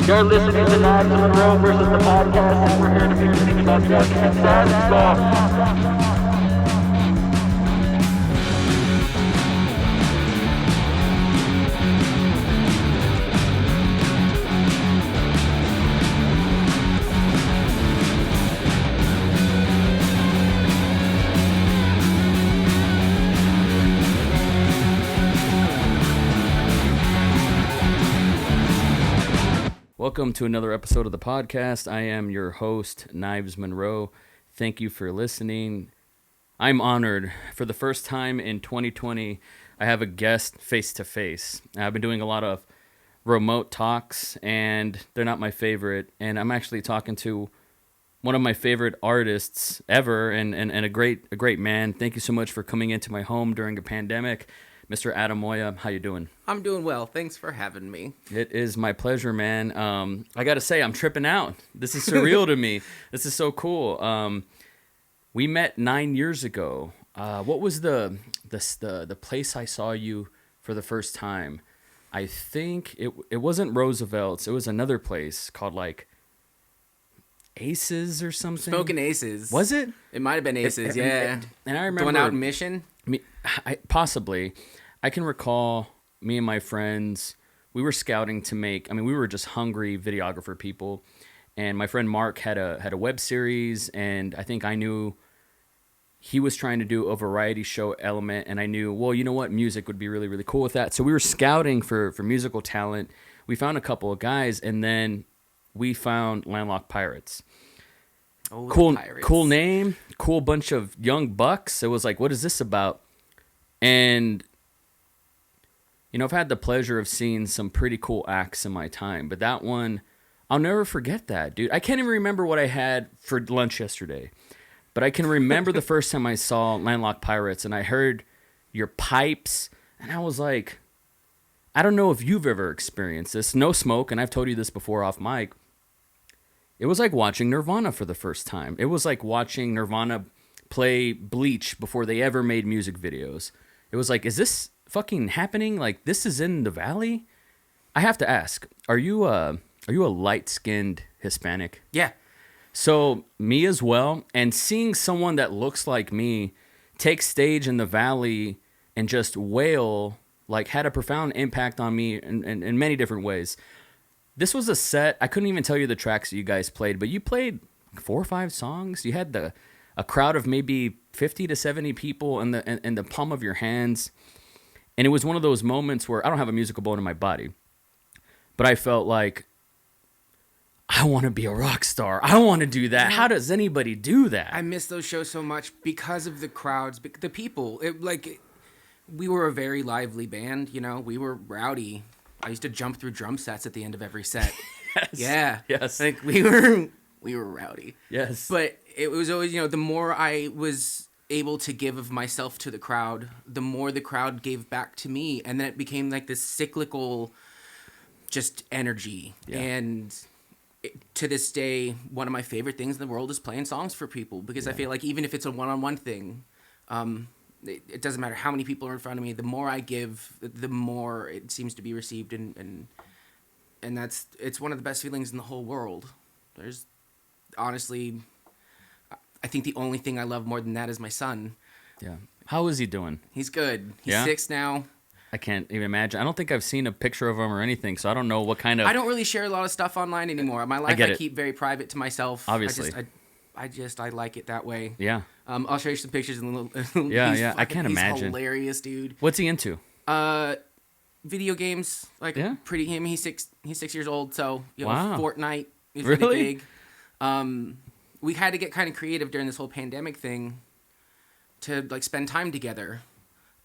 You're listening to Monroe versus the podcast, and we're here to make you think about drugs and sad stuff. Welcome to another episode of the podcast. I am your host, Knives Monroe. Thank you for listening. I'm honored. For the first time in 2020, I have a guest face-to-face. I've been doing a lot of remote talks, and they're not my favorite. And I'm actually talking to one of my favorite artists ever, and a great man. Thank you so much for coming into my home during a pandemic. Mr. Adam Moya, how you doing? I'm doing well. Thanks for having me. It is my pleasure, man. I got to say, I'm tripping out. This is surreal to me. This is so cool. We met 9 years ago. What was the place I saw you for the first time? I think it wasn't Roosevelt's. It was another place called like Aces or something. Smoking Aces. Was it? It might have been Aces, yeah. And I remember going out in Mission. Possibly. I can recall me and my friends, we were scouting to make, we were just hungry videographer people. And my friend Mark had a web series, and I think I knew he was trying to do a variety show element, and I knew, well, you know what, music would be really, really cool with that. So we were scouting for musical talent. We found a couple of guys, and then we found Landlocked Pirates. Oh, cool name, cool bunch of young bucks. It was like, what is this about? And I've had the pleasure of seeing some pretty cool acts in my time, but that one, I'll never forget that, dude. I can't even remember what I had for lunch yesterday, but I can remember the first time I saw Landlocked Pirates, and I heard your pipes, and I was like, I don't know if you've ever experienced this. No smoke, and I've told you this before off mic. It was like watching Nirvana for the first time. It was like watching Nirvana play Bleach before they ever made music videos. It was like, is this fucking happening? Like, this is in the Valley? I have to ask, are you a light-skinned Hispanic? Yeah. So, me as well. And seeing someone that looks like me take stage in the Valley and just wail, like, had a profound impact on me in many different ways. This was a set. I couldn't even tell you the tracks that you guys played, but you played 4 or 5 songs. You had a crowd of maybe 50 to 70 people in the palm of your hands. And it was one of those moments where I don't have a musical bone in my body, but I felt like, I want to be a rock star. I want to do that. How does anybody do that? I miss those shows so much because of the crowds, the people. We were a very lively band, we were rowdy. I used to jump through drum sets at the end of every set. Yes. Yeah. Yes. Like we were rowdy. Yes. But it was always, the more I was able to give of myself to the crowd, the more the crowd gave back to me, and then it became like this cyclical just energy. Yeah. And to this day, one of my favorite things in the world is playing songs for people, because I feel like even if it's a one-on-one thing, it doesn't matter how many people are in front of me, the more I give, the more it seems to be received, and it's one of the best feelings in the whole world. There's honestly, I think the only thing I love more than that is my son. Yeah. How is he doing? He's good. He's Yeah? 6 now. I can't even imagine. I don't think I've seen a picture of him or anything, so I don't know what kind of... I don't really share a lot of stuff online anymore. My life I keep very private to myself. Obviously. I like it that way. Yeah. I'll show you some pictures in a little. Yeah. I can't imagine. He's hilarious, dude. What's he into? Video games. Like, yeah? Pretty him. He's 6 years old, so wow. Fortnite is really big. We had to get kind of creative during this whole pandemic thing to like spend time together.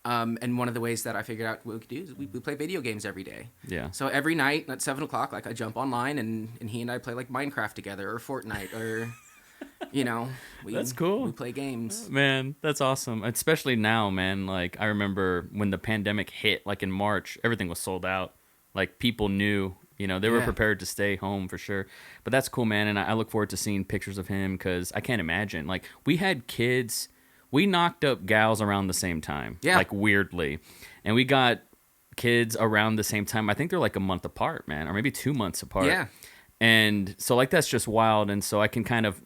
And one of the ways that I figured out what we could do is we play video games every day. Yeah. So every night at 7:00, like I jump online and he and I play like Minecraft together or Fortnite or, that's cool. We play games. Man, that's awesome. Especially now, man. Like I remember when the pandemic hit, like in March, everything was sold out. Like people knew, they were prepared to stay home for sure. But that's cool, man. And I look forward to seeing pictures of him because I can't imagine. Like we had kids. We knocked up gals around the same time, like weirdly. And we got kids around the same time. I think they're like a month apart, man, or maybe 2 months apart. Yeah. And so like that's just wild. And so I can kind of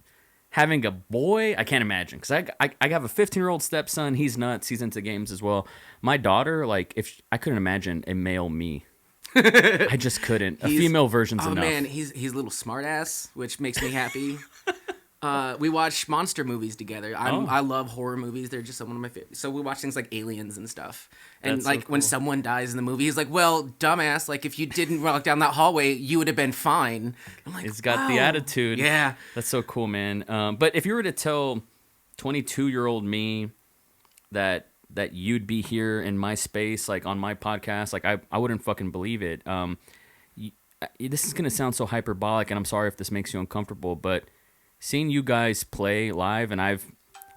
having a boy, I can't imagine, because I have a 15-year-old stepson. He's nuts. He's into games as well. My daughter, like I couldn't imagine a male me. I just couldn't. A female version's enough. Oh man, he's a little smartass, which makes me happy. We watch monster movies together. I love horror movies. They're just some of my favorites. So we watch things like Aliens and stuff. And That's like so cool. when someone dies in the movie, he's like, "Well, dumbass, like if you didn't walk down that hallway, you would have been fine." I'm like, It's got wow. the attitude. Yeah. That's so cool, man. But if you were to tell 22-year-old me that you'd be here in my space, like on my podcast, like I wouldn't fucking believe it. This is gonna sound so hyperbolic, and I'm sorry if this makes you uncomfortable, but seeing you guys play live, and I've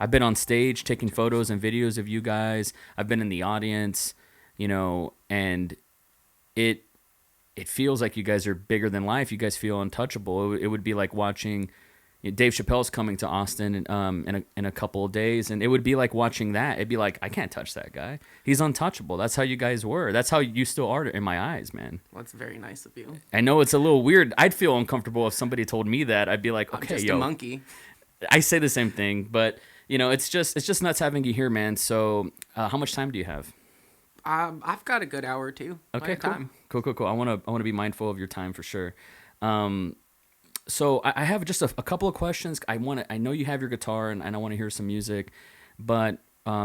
been on stage taking photos and videos of you guys. I've been in the audience, you know, and it feels like you guys are bigger than life. You guys feel untouchable. It would be like watching. Dave Chappelle's coming to Austin in a couple of days, and it would be like watching that. It'd be like, I can't touch that guy. He's untouchable. That's how you guys were. That's how you still are in my eyes, man. Well, that's very nice of you. I know it's a little weird. I'd feel uncomfortable if somebody told me that. I'd be like, I'm okay, just yo. a monkey. I say the same thing, but you know, it's just nuts having you here, man. So, how much time do you have? I've got a good hour or two. Okay, of cool. time. Cool. I want to be mindful of your time for sure. So I have just a couple of questions. I know you have your guitar, and I want to hear some music, but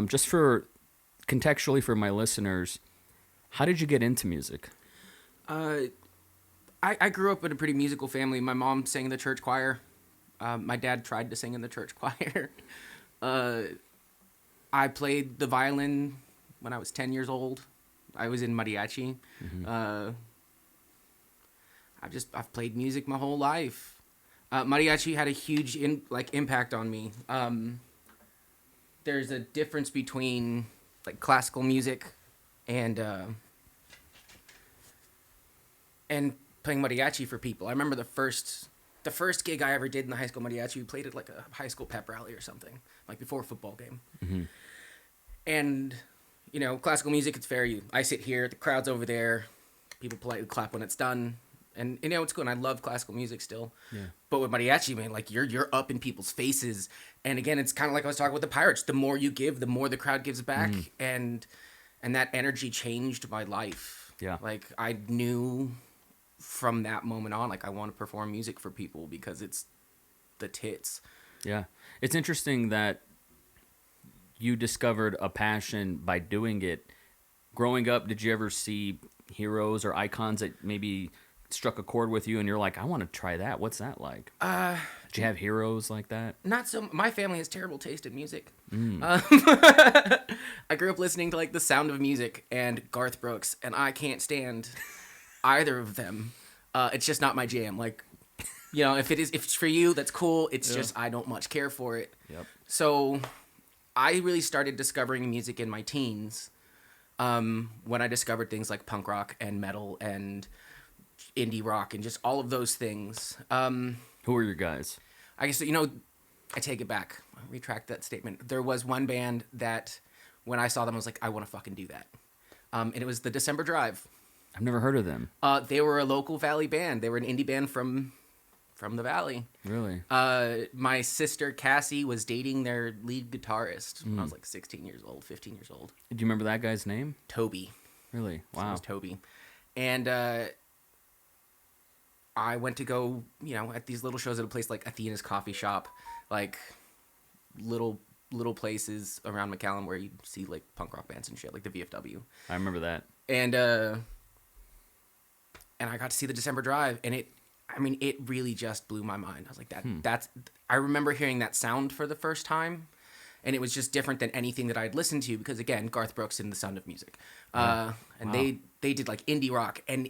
just for contextually for my listeners, how did you get into music? I grew up in a pretty musical family. My mom sang in the church choir. My dad tried to sing in the church choir. I played the violin when I was 10 years old. I was in mariachi. Mm-hmm. I've played music my whole life. Mariachi had a huge impact on me. There's a difference between like classical music and playing mariachi for people. I remember the first gig I ever did in the high school mariachi. We played at like a high school pep rally or something, like before a football game. Mm-hmm. And you know, classical music, it's fair. I sit here, the crowd's over there. People politely clap when it's done. And you know, it's cool, and I love classical music still. Yeah. But with mariachi, man, like you're up in people's faces. And again, it's kind of like I was talking with the Pirates. The more you give, the more the crowd gives back. And that energy changed my life. Yeah. Like I knew from that moment on, like I want to perform music for people because it's the tits. Yeah. It's interesting that you discovered a passion by doing it. Growing up, did you ever see heroes or icons that maybe struck a chord with you and you're like, I want to try that? What's that like? Did you have heroes like that? Not so. My family has terrible taste in music. I grew up listening to like The Sound of Music and Garth Brooks, and I can't stand either of them. It's just not my jam. Like, you know, if it's for you, that's cool. It's just I don't much care for it. Yep. So I really started discovering music in my teens when I discovered things like punk rock and metal and indie rock and just all of those things. Who were your guys? I guess, you know, I take it back. I retract that statement. There was one band that when I saw them, I was like, I want to fucking do that. And it was the December Drive. I've never heard of them. They were a local Valley band. They were an indie band from the Valley. Really? My sister Cassie was dating their lead guitarist when I was like 16 years old, 15 years old. Do you remember that guy's name? Toby. Really? His name Wow. was Toby. And I went to go, you know, at these little shows at a place like Athena's Coffee Shop, like little places around McAllen where you see like punk rock bands and shit, like the VFW. I remember that. And I got to see the December Drive, and it really just blew my mind. I was like, I remember hearing that sound for the first time, and it was just different than anything that I had listened to because, again, Garth Brooks and The Sound of Music. And wow. they did like indie rock, and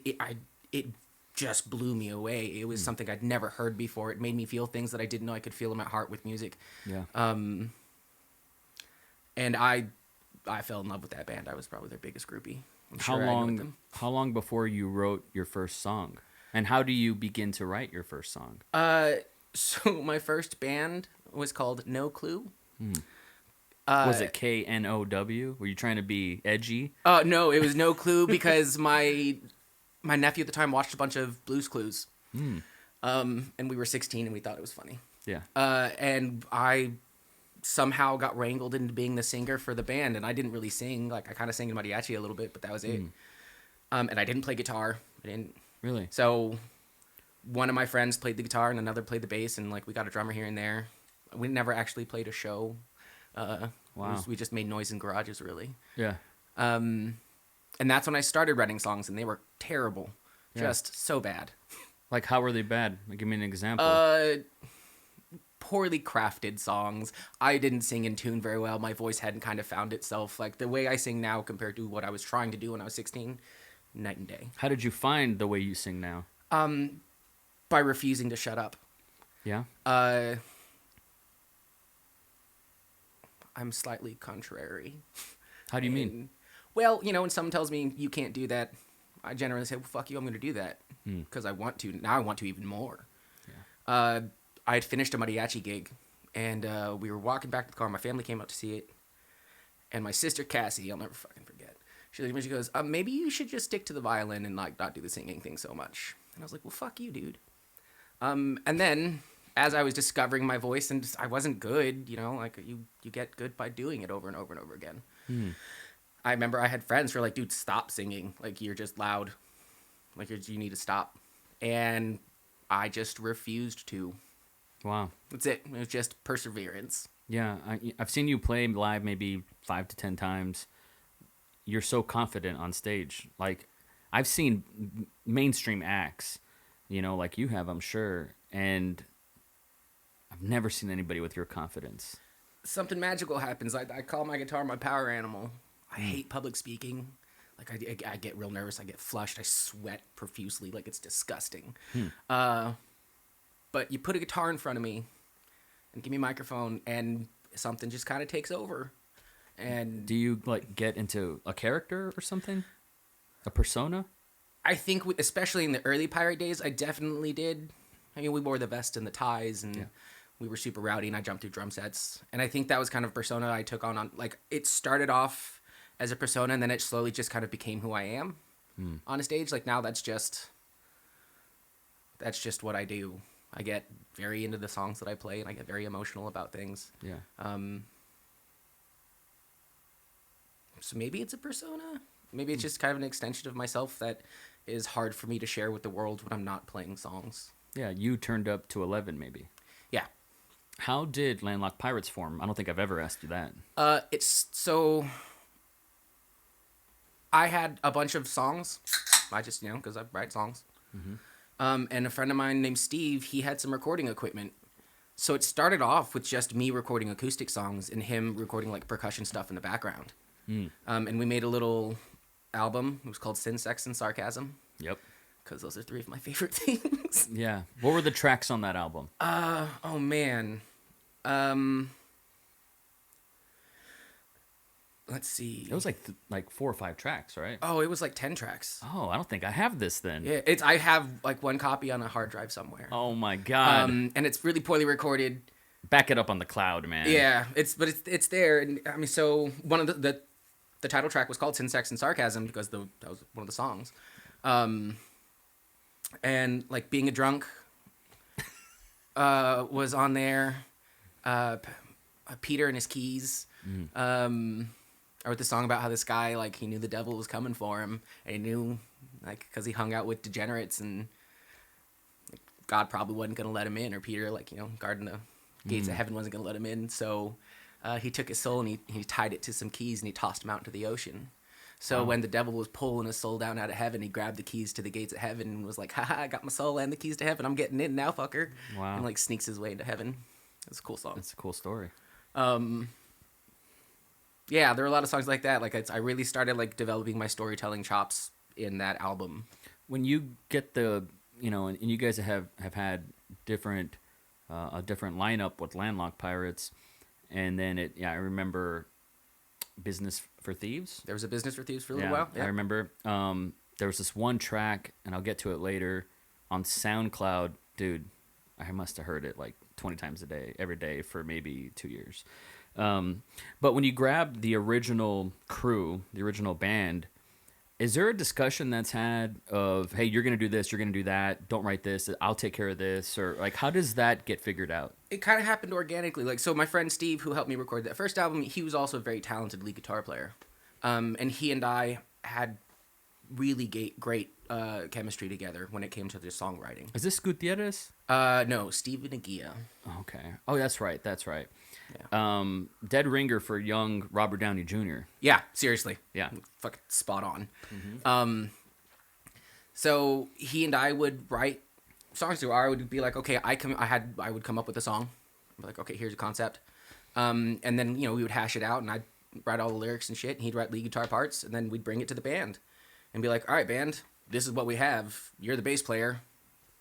it just blew me away. It was something I'd never heard before. It made me feel things that I didn't know I could feel in my heart with music. Yeah. And I fell in love with that band. I was probably their biggest groupie. I'm sure I knew them. How long before you wrote your first song? And how do you begin to write your first song? So my first band was called No Clue. Was it KNOW? Were you trying to be edgy? No, it was No Clue because my nephew at the time watched a bunch of Blue's Clues. And we were 16 and we thought it was funny. Yeah. And I somehow got wrangled into being the singer for the band, and I didn't really sing. Like, I kind of sang in mariachi a little bit, but that was it. And I didn't play guitar. I didn't. Really? So one of my friends played the guitar and another played the bass, and like we got a drummer here and there. We never actually played a show. Wow. We just made noise in garages, really. Yeah. And that's when I started writing songs, and they were terrible. Yeah. Just so bad. Like, how were they bad? Like, give me an example. Poorly crafted songs. I didn't sing in tune very well. My voice hadn't kind of found itself. Like, the way I sing now compared to what I was trying to do when I was 16, night and day. How did you find the way you sing now? By refusing to shut up. Yeah? I'm slightly contrary. How do you mean? Well, when someone tells me you can't do that, I generally say, well, fuck you, I'm going to do that. Because I want to. Now I want to even more. Yeah. I had finished a mariachi gig, and we were walking back to the car. My family came out to see it. And my sister, Cassie, I'll never fucking forget. She goes, maybe you should just stick to the violin and like not do the singing thing so much. And I was like, well, fuck you, dude. And then, as I was discovering my voice, and I wasn't good, like you get good by doing it over and over and over again. I remember I had friends who were like, dude, stop singing. Like, you're just loud. Like, you need to stop. And I just refused to. Wow. That's it. It was just perseverance. Yeah, I've seen you play live maybe 5 to 10 times. You're so confident on stage. Like, I've seen mainstream acts, like you have, I'm sure, and I've never seen anybody with your confidence. Something magical happens. I call my guitar my power animal. I hate public speaking. Like, I get real nervous. I get flushed. I sweat profusely. Like, it's disgusting. But you put a guitar in front of me and give me a microphone, and something just kind of takes over. And do you like get into a character or something? A persona? I think, especially in the early Pirate days, I definitely did. I mean, we wore the vest and the ties, and we were super rowdy, and I jumped through drum sets. And I think that was kind of a persona I took on. Like, it started off as a persona, and then it slowly just kind of became who I am on a stage. Like, now that's just what I do. I get very into the songs that I play, and I get very emotional about things. Yeah. So maybe it's a persona. Maybe it's just kind of an extension of myself that is hard for me to share with the world when I'm not playing songs. Yeah, you turned up to 11 maybe. Yeah. How did Landlocked Pirates form? I don't think I've ever asked you that. I had a bunch of songs. I just, because I write songs. And a friend of mine named Steve, he had some recording equipment. So it started off with just me recording acoustic songs and him recording like percussion stuff in the background. And we made a little album. It was called Sin, Sex, and Sarcasm. Yep. Because those are three of my favorite things. Yeah. What were the tracks on that album? Oh man. Let's see. It was like 4 or 5 tracks, right? Oh, it was like 10 tracks. Oh, I don't think I have this then. Yeah, I have like one copy on a hard drive somewhere. Oh my god. And it's really poorly recorded. Back it up on the cloud, man. Yeah, it's there. And I mean, so one of the title track was called Sin, Sex, and Sarcasm because that was one of the songs. And like Being a Drunk was on there. Peter and His Keys. I wrote the song about how this guy, like, he knew the devil was coming for him, and he knew, like, because he hung out with degenerates, and like, God probably wasn't going to let him in, or Peter, like, guarding the gates of heaven wasn't going to let him in, so he took his soul and he tied it to some keys, and he tossed them out into the ocean. So when the devil was pulling his soul down out of heaven, he grabbed the keys to the gates of heaven and was like, haha, I got my soul and the keys to heaven, I'm getting in now, fucker. Wow. And, like, sneaks his way into heaven. It's a cool song. It's a cool story. Yeah, there are a lot of songs like that. Like, I really started, like, developing my storytelling chops in that album. When you get and you guys have had different, a different lineup with Landlocked Pirates, and then I remember Business for Thieves. There was a Business for Thieves for a little while. Yeah, I remember. There was this one track, and I'll get to it later, on SoundCloud. Dude, I must have heard it like 20 times a day, every day for maybe 2 years. But when you grab the original crew, the original band, is there a discussion that's had of, hey, you're going to do this, you're going to do that, don't write this, I'll take care of this, or like how does that get figured out? It kind of happened organically. Like, so my friend Steve, who helped me record that first album, he was also a very talented lead guitar player. And he and I had really great chemistry together when it came to the songwriting. Is this Gutierrez? No, Steven Aguia. Okay. Oh, that's right. Yeah. Dead ringer for young Robert Downey Jr. Yeah, seriously. Yeah. Fucking spot on. Mm-hmm. So he and I would write songs to. I would be like, okay, I would come up with a song. I'd be like, okay, here's a concept. And then, we would hash it out, and I'd write all the lyrics and shit, and he'd write lead guitar parts, and then we'd bring it to the band and be like, all right, band, this is what we have. You're the bass player.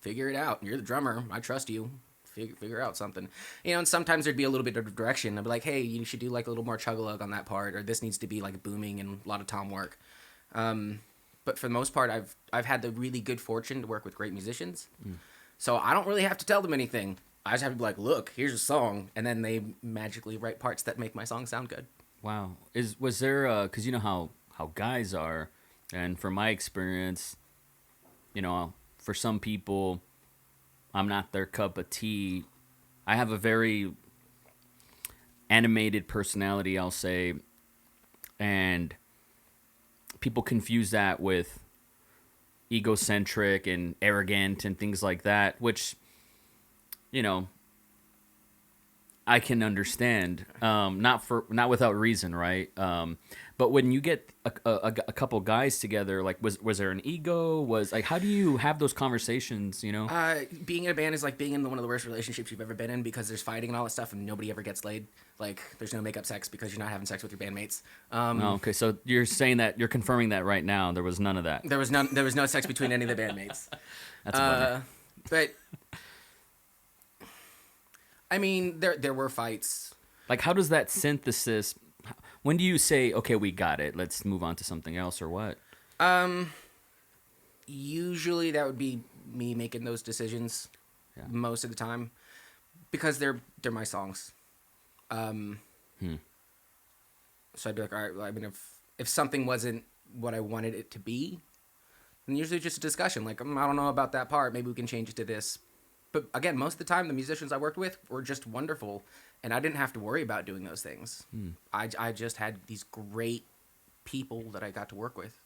Figure it out. You're the drummer. I trust you. Figure out something. And sometimes there'd be a little bit of direction. I'd be like, hey, you should do like a little more chug-a-lug on that part, or this needs to be like booming and a lot of tom work. But for the most part, I've had the really good fortune to work with great musicians. So I don't really have to tell them anything. I just have to be like, look, here's a song, and then they magically write parts that make my song sound good. Wow. Was there, because you know how guys are, and from my experience, for some people, I'm not their cup of tea. I have a very animated personality, I'll say, and people confuse that with egocentric and arrogant and things like that, which, I can understand, not without reason, right? But when you get a couple guys together, like was there an ego? Was like, how do you have those conversations? Being in a band is like being in one of the worst relationships you've ever been in, because there's fighting and all that stuff, and nobody ever gets laid. Like, there's no makeup sex because you're not having sex with your bandmates. Okay, so you're saying that, you're confirming that right now. There was none of that. There was no sex between any of the bandmates. That's funny. But I mean, there were fights. Like, how does that synthesis? When do you say, okay, we got it, let's move on to something else, or what? Usually that would be me making those decisions most of the time, because they're my songs. So I'd be like, all right, well, I mean, if something wasn't what I wanted it to be, then usually just a discussion. Like, I don't know about that part. Maybe we can change it to this. But again, most of the time, the musicians I worked with were just wonderful, and I didn't have to worry about doing those things. I just had these great people that I got to work with.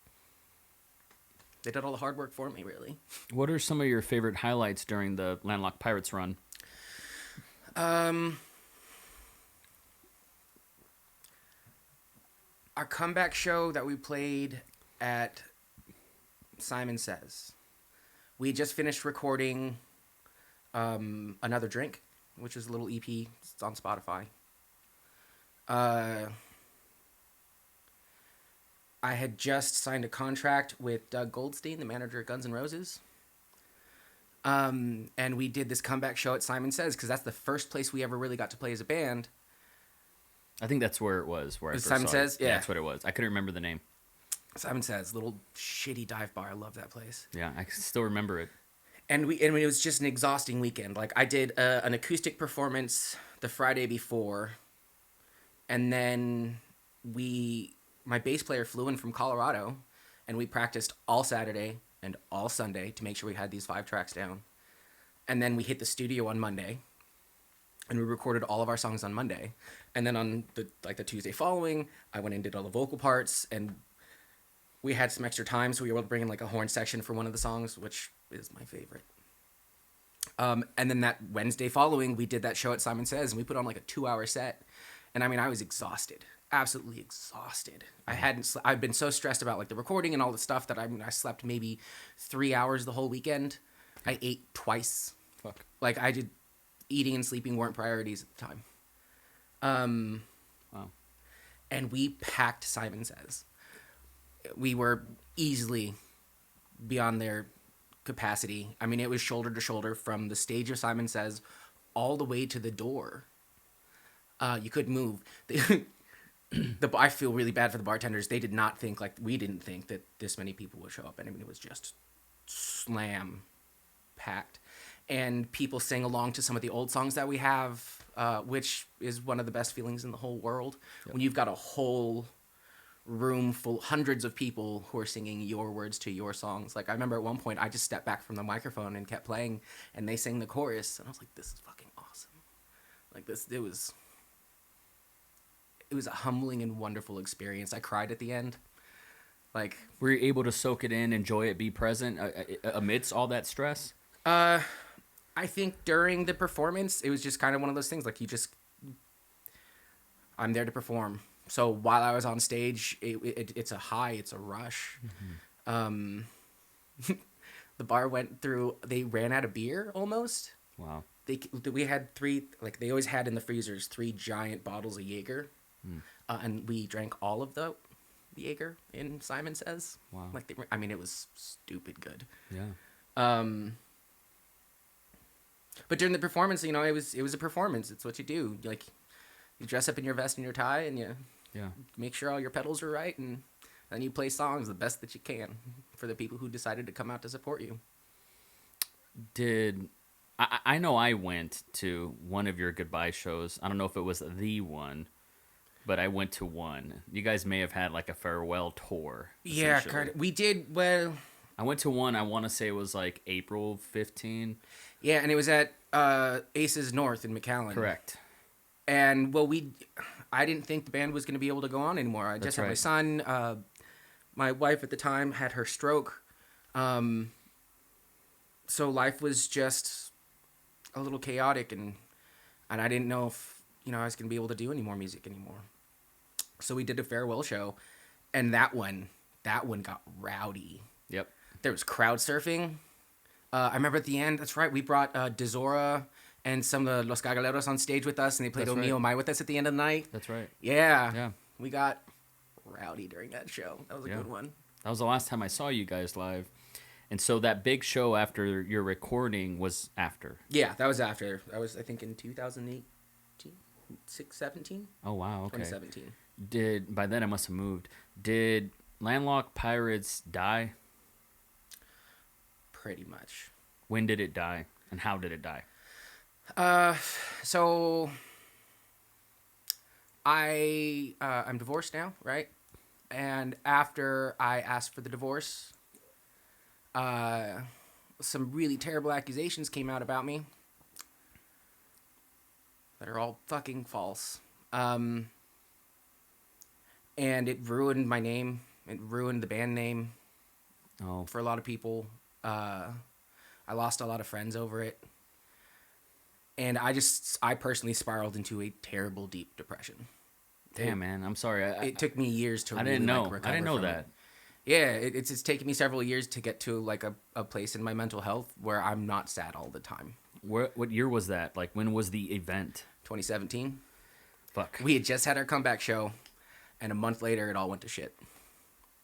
They did all the hard work for me, really. What are some of your favorite highlights during the Landlocked Pirates run? Our comeback show that we played at Simon Says. We just finished recording Another Drink, which is a little EP. It's on Spotify. I had just signed a contract with Doug Goldstein, the manager of Guns N' Roses. And we did this comeback show at Simon Says, because that's the first place we ever really got to play as a band. I think that's where it was. Where I first Simon saw Says? it. Yeah. That's what it was. I couldn't remember the name. Simon Says, little shitty dive bar. I love that place. Yeah, I still remember it. And it was just an exhausting weekend. Like, I did an acoustic performance the Friday before, and then my bass player flew in from Colorado, and we practiced all Saturday and all Sunday to make sure we had these 5 tracks down. And then we hit the studio on Monday, and we recorded all of our songs on Monday. And then on the Tuesday following, I went and did all the vocal parts, and we had some extra time, so we were able to bring in like a horn section for one of the songs, which is my favorite. And then that Wednesday following, we did that show at Simon Says, and we put on like a 2-hour set. And I mean, I was exhausted, absolutely exhausted. I've been so stressed about like the recording and all the stuff that I slept maybe 3 hours the whole weekend. I ate twice. Fuck. Like, eating and sleeping weren't priorities at the time. Wow. And we packed Simon Says. We were easily beyond their capacity. I mean, it was shoulder to shoulder from the stage of Simon Says all the way to the door. You couldn't move. I feel really bad for the bartenders. They did not think, like we didn't think, that this many people would show up. And I mean, it was just slam packed. and people sing along to some of the old songs that we have, which is one of the best feelings in the whole world. When you've got a whole room full, hundreds of people who are singing your words to your songs. Like I remember at one point I just stepped back from the microphone and kept playing, and they sang the chorus, and I was like, this is fucking awesome. Like this, it was a humbling and wonderful experience. I cried at the end. Like, were you able to soak it in, enjoy it, be present amidst all that stress? I think during the performance, it was just kind of one of those things. Like I'm there to perform. So while I was on stage, it's a high, it's a rush. The bar went through. They ran out of beer almost. Wow. We had three, like they always had in the freezers, 3 giant bottles of Jaeger, and we drank all of the Jaeger in Simon Says. Wow. Like it was stupid good. Yeah. But during the performance, it was a performance. It's what you do. Like you dress up in your vest and your tie, and you make sure all your pedals are right, and then you play songs the best that you can for the people who decided to come out to support you. I know I went to one of your goodbye shows. I don't know if it was the one, but I went to one. You guys may have had like a farewell tour. Yeah, we did. Well, I went to one. I want to say it was like April 15. Yeah, and it was at Aces North in McAllen. Correct. And well, I didn't think the band was going to be able to go on anymore. I just had my son. My wife at the time had her stroke. So life was just a little chaotic, and I didn't know if I was going to be able to do any more music anymore. So we did a farewell show, and that one got rowdy. Yep. There was crowd surfing. I remember at the end, that's right, we brought Dezora and some of the Los Gagaleros on stage with us, and they played O Mio Mai with us at the end of the night. That's right. Yeah. We got rowdy during that show. That was a good one. That was the last time I saw you guys live. And so that big show after your recording was after. Yeah, that was after. That was, I think, in 2018, 17? Oh, wow, okay. 2017. By then I must have moved. Did Landlocked Pirates die? Pretty much. When did it die? And how did it die? So I'm divorced now, right? And after I asked for the divorce, some really terrible accusations came out about me that are all fucking false. And it ruined my name. It ruined the band name for a lot of people. I lost a lot of friends over it. And I personally spiraled into a terrible, deep depression. Damn, man. I'm sorry. It took me years to I really didn't know. recover I didn't know from that. it. Yeah, it's taken me several years to get to like a place in my mental health where I'm not sad all the time. What year was that? Like, when was the event? 2017. Fuck. We had just had our comeback show, and a month later, it all went to shit.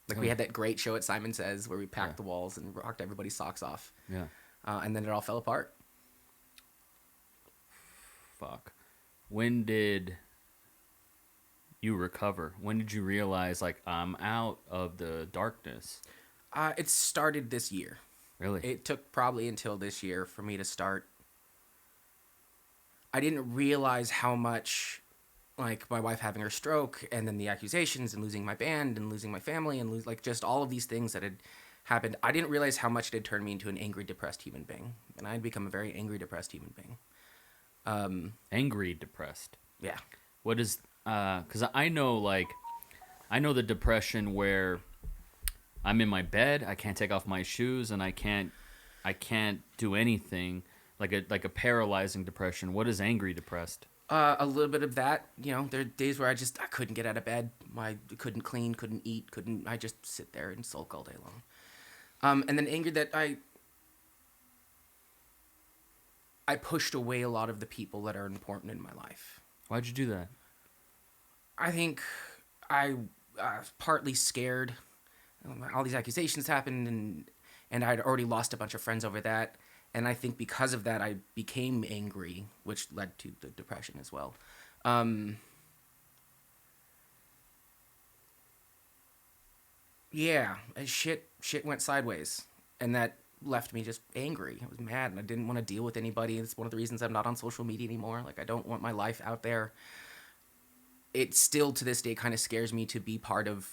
Like, we had that great show at Simon Says where we packed the walls and rocked everybody's socks off. Yeah. And then it all fell apart. Fuck. When did you recover? When did you realize, like, I'm out of the darkness? It started this year. Really? It took probably until this year for me to start. I didn't realize how much, like, my wife having her stroke and then the accusations and losing my band and losing my family and like just all of these things that had happened. I didn't realize how much it had turned me into an angry, depressed human being. And I had become a very angry, depressed human being. Angry, depressed. Yeah. What is, because I know the depression where I'm in my bed, I can't take off my shoes, and I can't do anything, like a paralyzing depression. What is angry, depressed? A little bit of that. There are days where I couldn't get out of bed. I couldn't clean, couldn't eat, I just sit there and sulk all day long. And then angry that I pushed away a lot of the people that are important in my life. Why'd you do that? I think I was partly scared. All these accusations happened, and I'd already lost a bunch of friends over that. And I think because of that, I became angry, which led to the depression as well. Yeah, shit went sideways. And that left me just angry. I was mad and I didn't want to deal with anybody. It's one of the reasons I'm not on social media anymore. Like, I don't want my life out there. It still to this day kind of scares me to be part of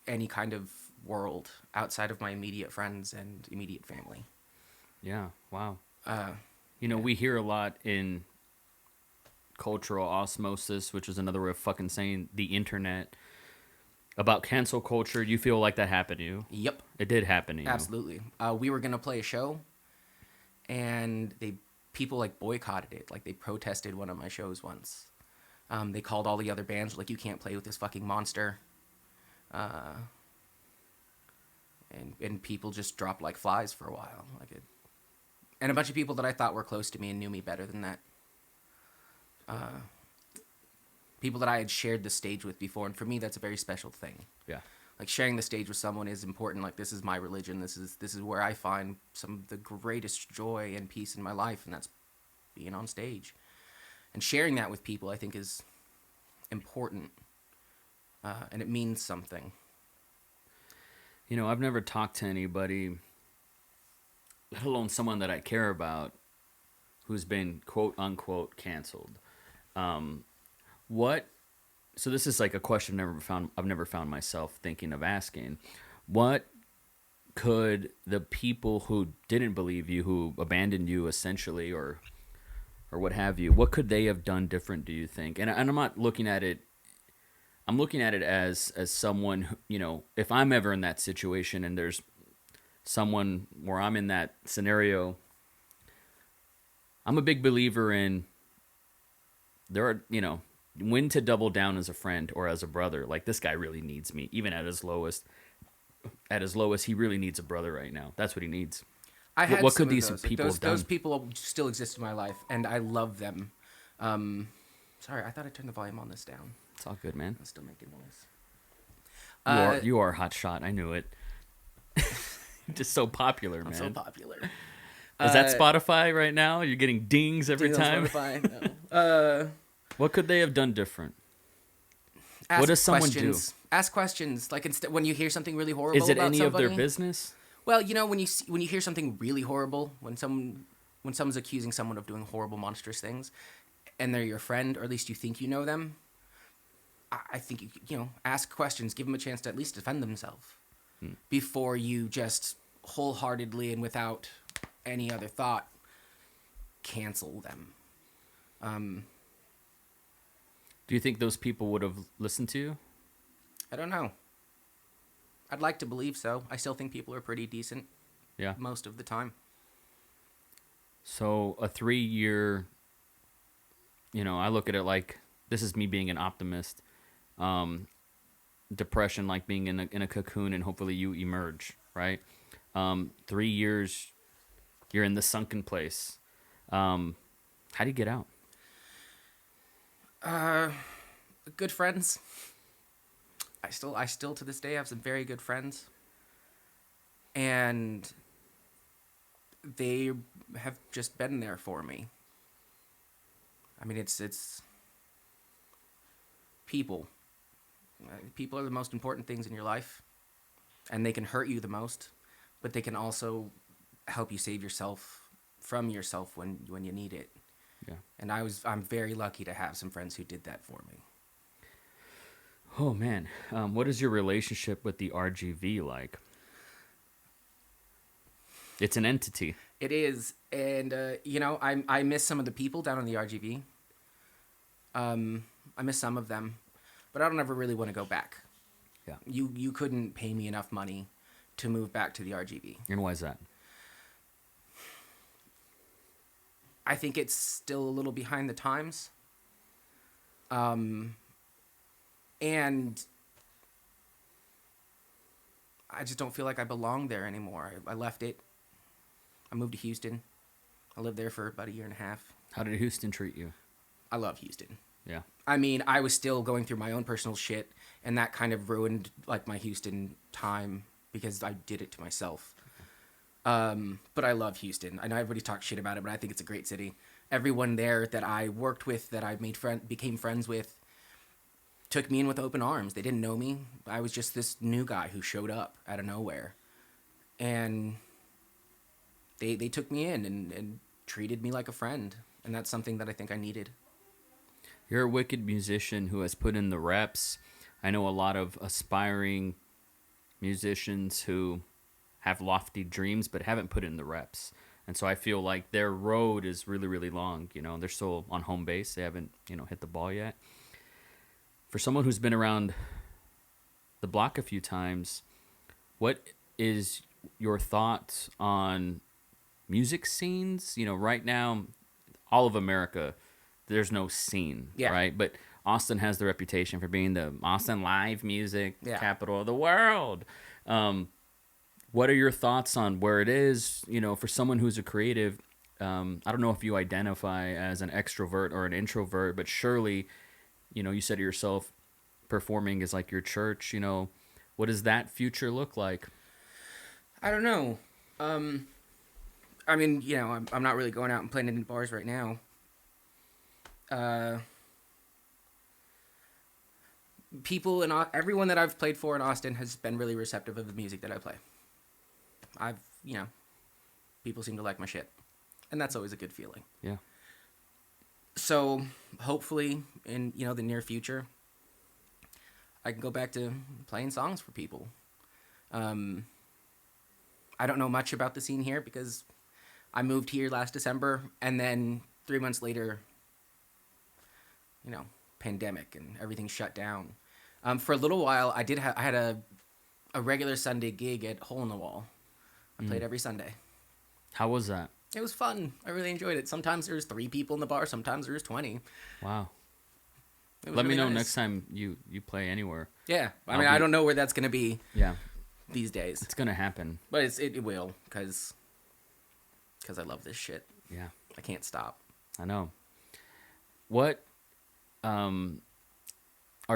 any kind of world outside of my immediate friends and immediate family. Yeah. Wow. We hear a lot in cultural osmosis, which is another way of fucking saying the internet, about cancel culture. You feel like that happened to you? Yep. It did happen to you. Absolutely. We were going to play a show, and people like boycotted it. Like, they protested one of my shows once. They called all the other bands, like, you can't play with this fucking monster. And people just dropped like flies for a while. And a bunch of people that I thought were close to me and knew me better than that. People that I had shared the stage with before, and for me, that's a very special thing. Yeah. Like, sharing the stage with someone is important. Like, this is my religion. This is where I find some of the greatest joy and peace in my life, and that's being on stage. And sharing that with people, I think, is important, and it means something. I've never talked to anybody, let alone someone that I care about, who's been quote unquote canceled. So this is like a question I've never found myself thinking of asking. What could the people who didn't believe you, who abandoned you essentially, or what have you, what could they have done different, do you think? And I'm not looking at it, I'm looking at it as someone, if I'm ever in that situation and there's someone where I'm in that scenario, I'm a big believer in there are, when to double down as a friend or as a brother. Like, this guy really needs me, even at his lowest. At his lowest, he really needs a brother right now. That's what he needs. What could these people have done? Those people still exist in my life, and I love them. Sorry, I thought I turned the volume on this down. It's all good, man. I'm still making noise. You are hot shot. I knew it. Just so popular, man. I'm so popular. Is that Spotify right now? You're getting dings every time? Spotify? No. What could they have done different? What does someone do? Ask questions. Like, when you hear something really horrible Is it about any somebody, of their business? Well, when you hear something really horrible, when someone's accusing someone of doing horrible, monstrous things, and they're your friend, or at least you think you know them, I think ask questions, give them a chance to at least defend themselves before you just wholeheartedly and without any other thought cancel them. Do you think those people would have listened to you? I don't know. I'd like to believe so. I still think people are pretty decent. Yeah. Most of the time. So a 3-year, I look at it like, this is me being an optimist. Depression, like being in a cocoon, and hopefully you emerge, right? 3 years, you're in the sunken place. How do you get out? Good friends. I still to this day have some very good friends, and they have just been there for me. I mean, it's people. People are the most important things in your life, and they can hurt you the most, but they can also help you save yourself from yourself when you need it. Yeah. And I'm very lucky to have some friends who did that for me. Oh man, what is your relationship with the RGV like? It's an entity. It is, and I miss some of the people down on the RGV. I miss some of them, but I don't ever really want to go back. Yeah. You couldn't pay me enough money to move back to the RGV. And why is that? I think it's still a little behind the times. And I just don't feel like I belong there anymore. I left it. I moved to Houston. I lived there for about 1.5 years. How did Houston treat you? I love Houston. Yeah. I mean, I was still going through my own personal shit, and that kind of ruined like my Houston time because I did it to myself. But I love Houston. I know everybody talks shit about it, but I think it's a great city. Everyone there that I worked with, that I became friends with, took me in with open arms. They didn't know me. I was just this new guy who showed up out of nowhere. And they took me in and treated me like a friend, and that's something that I think I needed. You're a wicked musician who has put in the reps. I know a lot of aspiring musicians who have lofty dreams but haven't put in the reps. And so I feel like their road is really, really long. You know, they're still on home base. They haven't, hit the ball yet. For someone who's been around the block a few times, what is your thoughts on music scenes? Right now, all of America, there's no scene, right? But Austin has the reputation for being the Austin live music capital of the world. What are your thoughts on where it is? For someone who's a creative, I don't know if you identify as an extrovert or an introvert, but surely, you said to yourself, performing is like your church. What does that future look like? I don't know. I mean, I'm not really going out and playing in bars right now. People and everyone that I've played for in Austin has been really receptive of the music that I play. People seem to like my shit, and that's always a good feeling. Yeah. So hopefully in, the near future, I can go back to playing songs for people. I don't know much about the scene here because I moved here last December, and then 3 months later, pandemic and everything shut down. For a little while, I had a regular Sunday gig at Hole in the Wall. I played every Sunday. How was that? It was fun. I really enjoyed it. Sometimes there's 3 people in the bar. Sometimes there's 20. Wow. Let me know next time you play anywhere. Yeah. I don't know where that's going to be these days. It's going to happen. But it will, because I love this shit. Yeah. I can't stop. I know. What are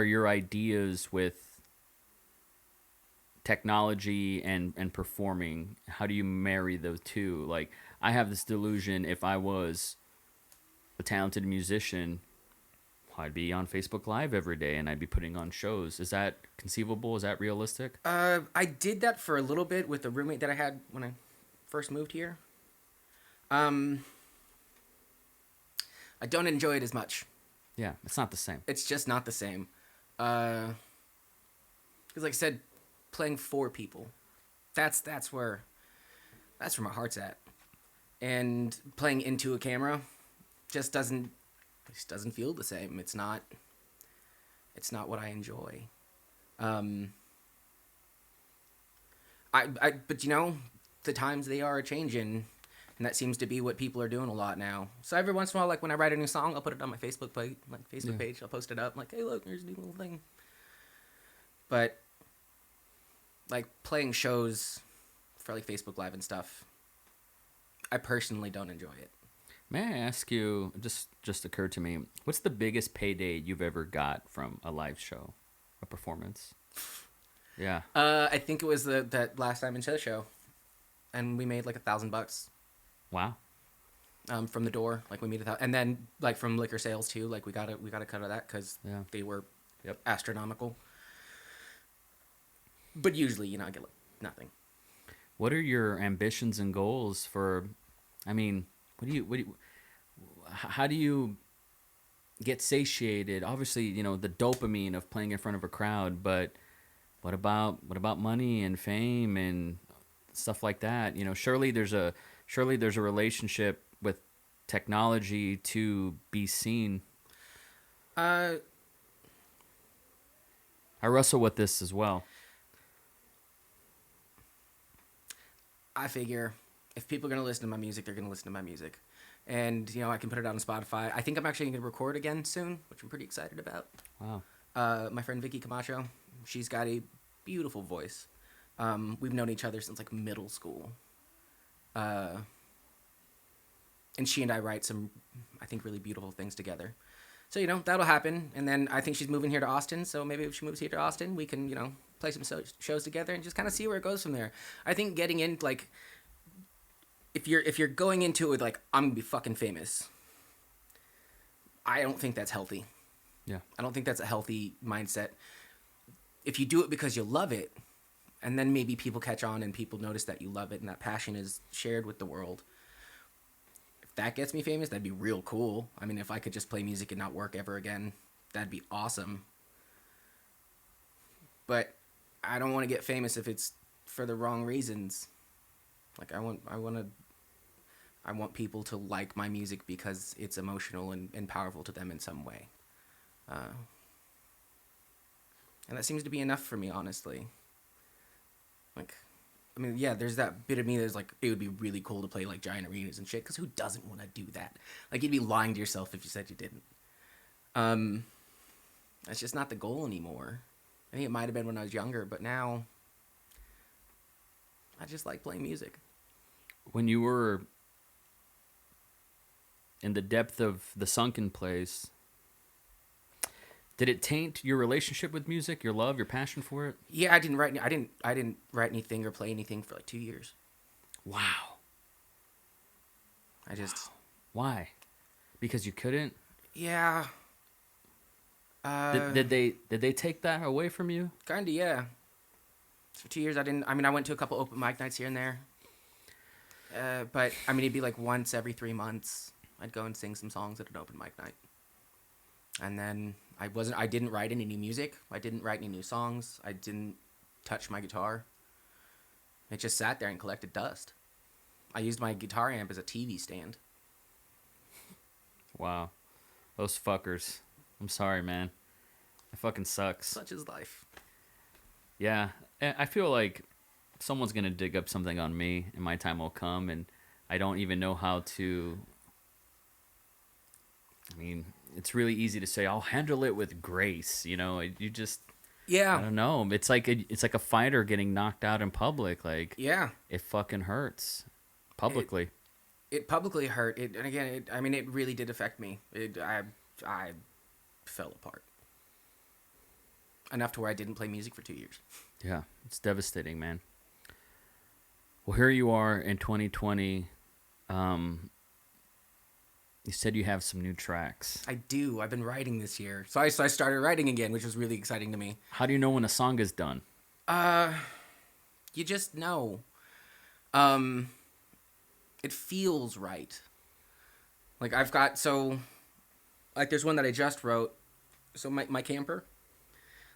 your ideas with technology and performing? How do you marry those two? Like, I have this delusion, if I was a talented musician, I'd be on Facebook Live every day and I'd be putting on shows. Is that conceivable? Is that realistic? I did that for a little bit with the roommate that I had when I first moved here. I don't enjoy it as much. Yeah, it's not the same. It's just not the same. Because like I said, playing for people, that's where my heart's at. And playing into a camera just doesn't feel the same. It's not what I enjoy. But the times they are changing, and that seems to be what people are doing a lot now. So every once in a while, like when I write a new song, I'll put it on my Facebook page. I'll post it up, like, hey, look, there's a new little thing. But like playing shows for like Facebook Live and stuff, I personally don't enjoy it. May I ask you, just occurred to me, what's the biggest payday you've ever got from a live show, a performance? Yeah. I think it was that last time in show, and we made like $1,000. Wow. From the door, like we made $1,000, and then like from liquor sales too, like we got a cut of that because they were astronomical. But usually, I get like nothing. What are your ambitions and goals for? I mean, how do you get satiated? Obviously, the dopamine of playing in front of a crowd, but what about money and fame and stuff like that? Surely there's a relationship with technology to be seen. I wrestle with this as well. I figure if people are going to listen to my music, they're going to listen to my music. And, I can put it out on Spotify. I think I'm actually going to record again soon, which I'm pretty excited about. Wow. My friend Vicky Camacho, she's got a beautiful voice. We've known each other since like middle school. And she and I write some, I think, really beautiful things together. So, that'll happen. And then I think she's moving here to Austin. So maybe if she moves here to Austin, we can, play some shows together and just kind of see where it goes from there. I think getting in, like, if you're going into it with, like, I'm going to be fucking famous, I don't think that's healthy. Yeah. I don't think that's a healthy mindset. If you do it because you love it, and then maybe people catch on and people notice that you love it and that passion is shared with the world. If that gets me famous, that'd be real cool. I mean, if I could just play music and not work ever again, that'd be awesome. But I don't want to get famous if it's for the wrong reasons. Like I want people to like my music because it's emotional and powerful to them in some way. And that seems to be enough for me, honestly. Like, I mean, yeah, there's that bit of me that's like, it would be really cool to play like giant arenas and shit, because who doesn't want to do that? Like, you'd be lying to yourself if you said you didn't. That's just not the goal anymore. I think it might have been when I was younger, but now I just like playing music. When you were in the depth of the sunken place, did it taint your relationship with music, your love, your passion for it? Yeah, I didn't write anything or play anything for like 2 years. Wow. I just Why? Because you couldn't? Yeah. Did they take that away from you? Kinda, yeah. For 2 years, I went to a couple open mic nights here and there. But, I mean, it'd be like once every 3 months. I'd go and sing some songs at an open mic night. And then I didn't write any new music. I didn't write any new songs. I didn't touch my guitar. It just sat there and collected dust. I used my guitar amp as a TV stand. Wow. Those fuckers. I'm sorry, man. It fucking sucks. Such is life. Yeah. I feel like someone's going to dig up something on me and my time will come, and I don't even know how to... I mean, it's really easy to say, I'll handle it with grace. You know, you just... Yeah. I don't know. It's like a fighter getting knocked out in public. Like, yeah. It fucking hurts. Publicly. It publicly hurt. It really did affect me. I fell apart. Enough to where I didn't play music for 2 years. Yeah, it's devastating, man. Well, here you are in 2020. You said you have some new tracks. I do. I've been writing this year. So I started writing again, which was really exciting to me. How do you know when a song is done? You just know. It feels right. Like there's one that I just wrote. So my camper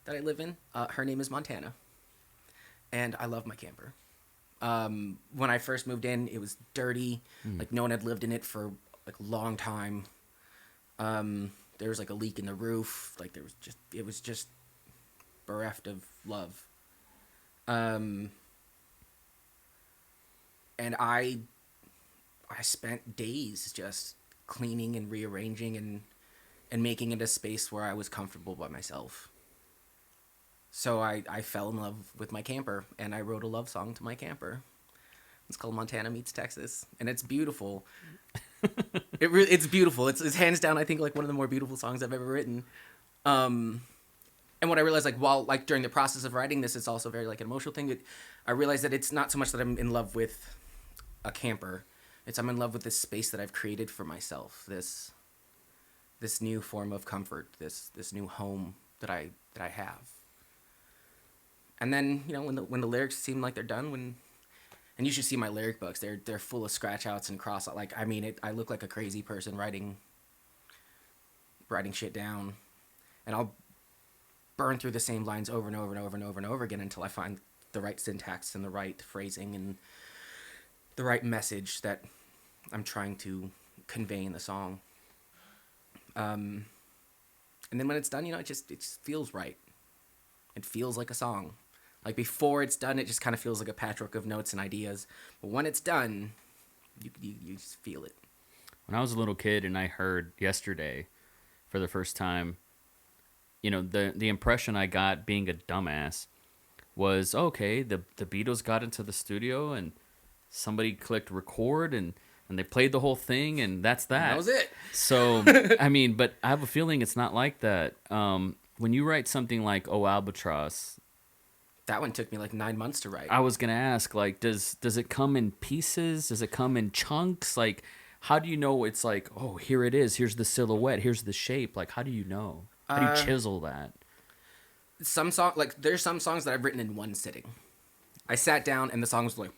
that I live in, her name is Montana. And I love my camper. When I first moved in, it was dirty. Like no one had lived in it for like a long time. There was like a leak in the roof. Like it was just bereft of love. And I spent days just cleaning and rearranging and making it a space where I was comfortable by myself. So I fell in love with my camper, and I wrote a love song to my camper. It's called Montana Meets Texas, and it's beautiful. It's beautiful. It's hands down, I think, like one of the more beautiful songs I've ever written. And what I realized, like during the process of writing this, it's also very like an emotional thing. I realized that it's not so much that I'm in love with a camper. I'm in love with this space that I've created for myself. This new form of comfort. This new home that I have. And then, you know, when the lyrics seem like they're done, and you should see my lyric books. They're full of scratch outs and cross. Like, I mean, I look like a crazy person writing shit down, and I'll burn through the same lines over and over and over and over and over again until I find the right syntax and the right phrasing and the right message that I'm trying to convey in the song. And then when it's done, you know, it just feels right. It feels like a song. Like before it's done, it just kind of feels like a patchwork of notes and ideas. But when it's done, you just feel it. When I was a little kid and I heard Yesterday for the first time, you know, the impression I got being a dumbass was, okay, the Beatles got into the studio and somebody clicked record and they played the whole thing and that's that. That was it. So, I mean, but I have a feeling it's not like that. When you write something like Oh Albatross, that one took me like 9 months to write. I was going to ask, like, does it come in pieces? Does it come in chunks? Like, how do you know it's like, oh, here it is. Here's the silhouette. Here's the shape. Like, how do you know? How do you chisel that? There's some songs that I've written in one sitting. I sat down and the song was like,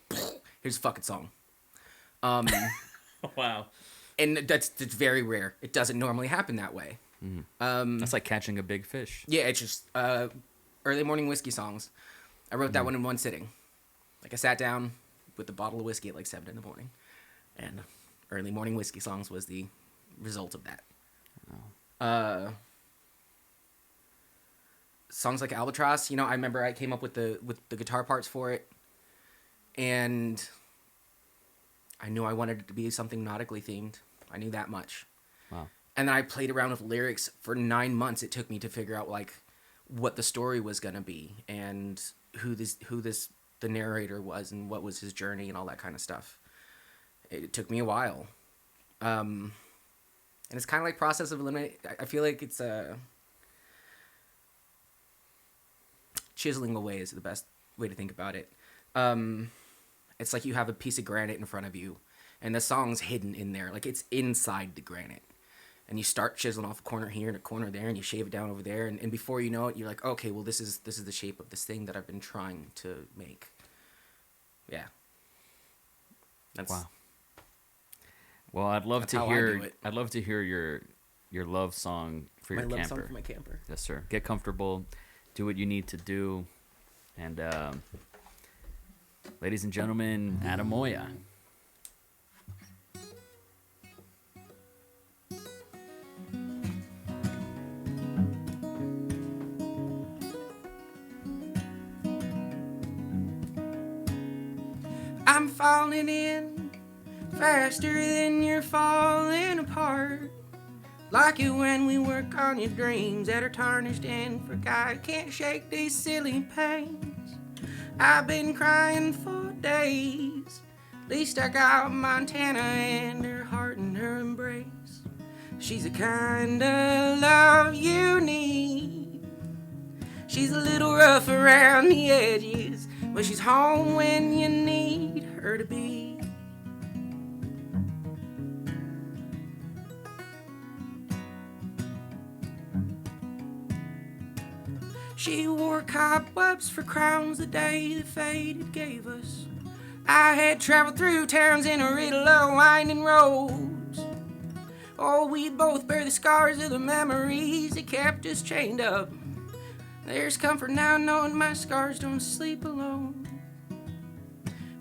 here's a fucking song. Wow. And that's very rare. It doesn't normally happen that way. That's like catching a big fish. Yeah, it's just early morning whiskey songs. I wrote that one in one sitting. Like I sat down with a bottle of whiskey at like 7 in the morning, and early morning whiskey songs was the result of that. Songs like Albatross, I remember I came up with the guitar parts for it, and I knew I wanted it to be something nautically themed. I knew that much. Wow. And then I played around with lyrics for 9 months. It took me to figure out like what the story was gonna be and who the narrator was and what was his journey and all that kind of stuff. It took me a while. And it's kind of like process of eliminate. I feel like it's chiseling away is the best way to think about it. It's like you have a piece of granite in front of you, and the song's hidden in there, like it's inside the granite. And you start chiseling off a corner here and a corner there, and you shave it down over there, and before you know it, you're like, okay, well, this is the shape of this thing that I've been trying to make. Yeah. That's wow. Well, I'd love to hear your love song for your camper. My love song for my camper. Yes, sir. Get comfortable, do what you need to do, and ladies and gentlemen, Adam Moya. I'm falling in faster than you're falling apart. Like it when we work on your dreams that are tarnished and forgot. Can't shake these silly pains. I've been crying for days. At least I got Montana and her heart in her embrace. She's the kind of love you need. She's a little rough around the edges, but she's home when you need her to be. She wore cobwebs for crowns the day the faded gave us. I had traveled through towns in a riddle of winding roads. Oh, we both bear the scars of the memories that kept us chained up. There's comfort now knowing my scars don't sleep alone.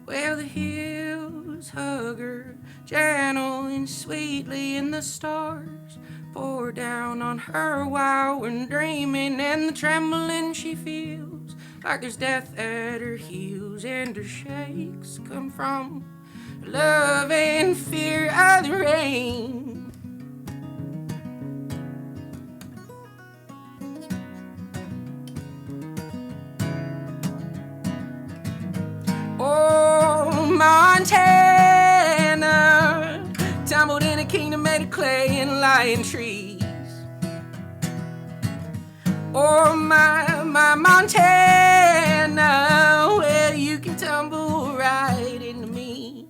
Well, the hills hug her gentle and sweetly, and the stars pour down on her while we're dreaming, and the trembling she feels like there's death at her heels, and her shakes come from love and fear of the rain. Oh, Montana, tumbled in a kingdom made of clay and lying trees. Oh, my Montana, well, you can tumble right into me.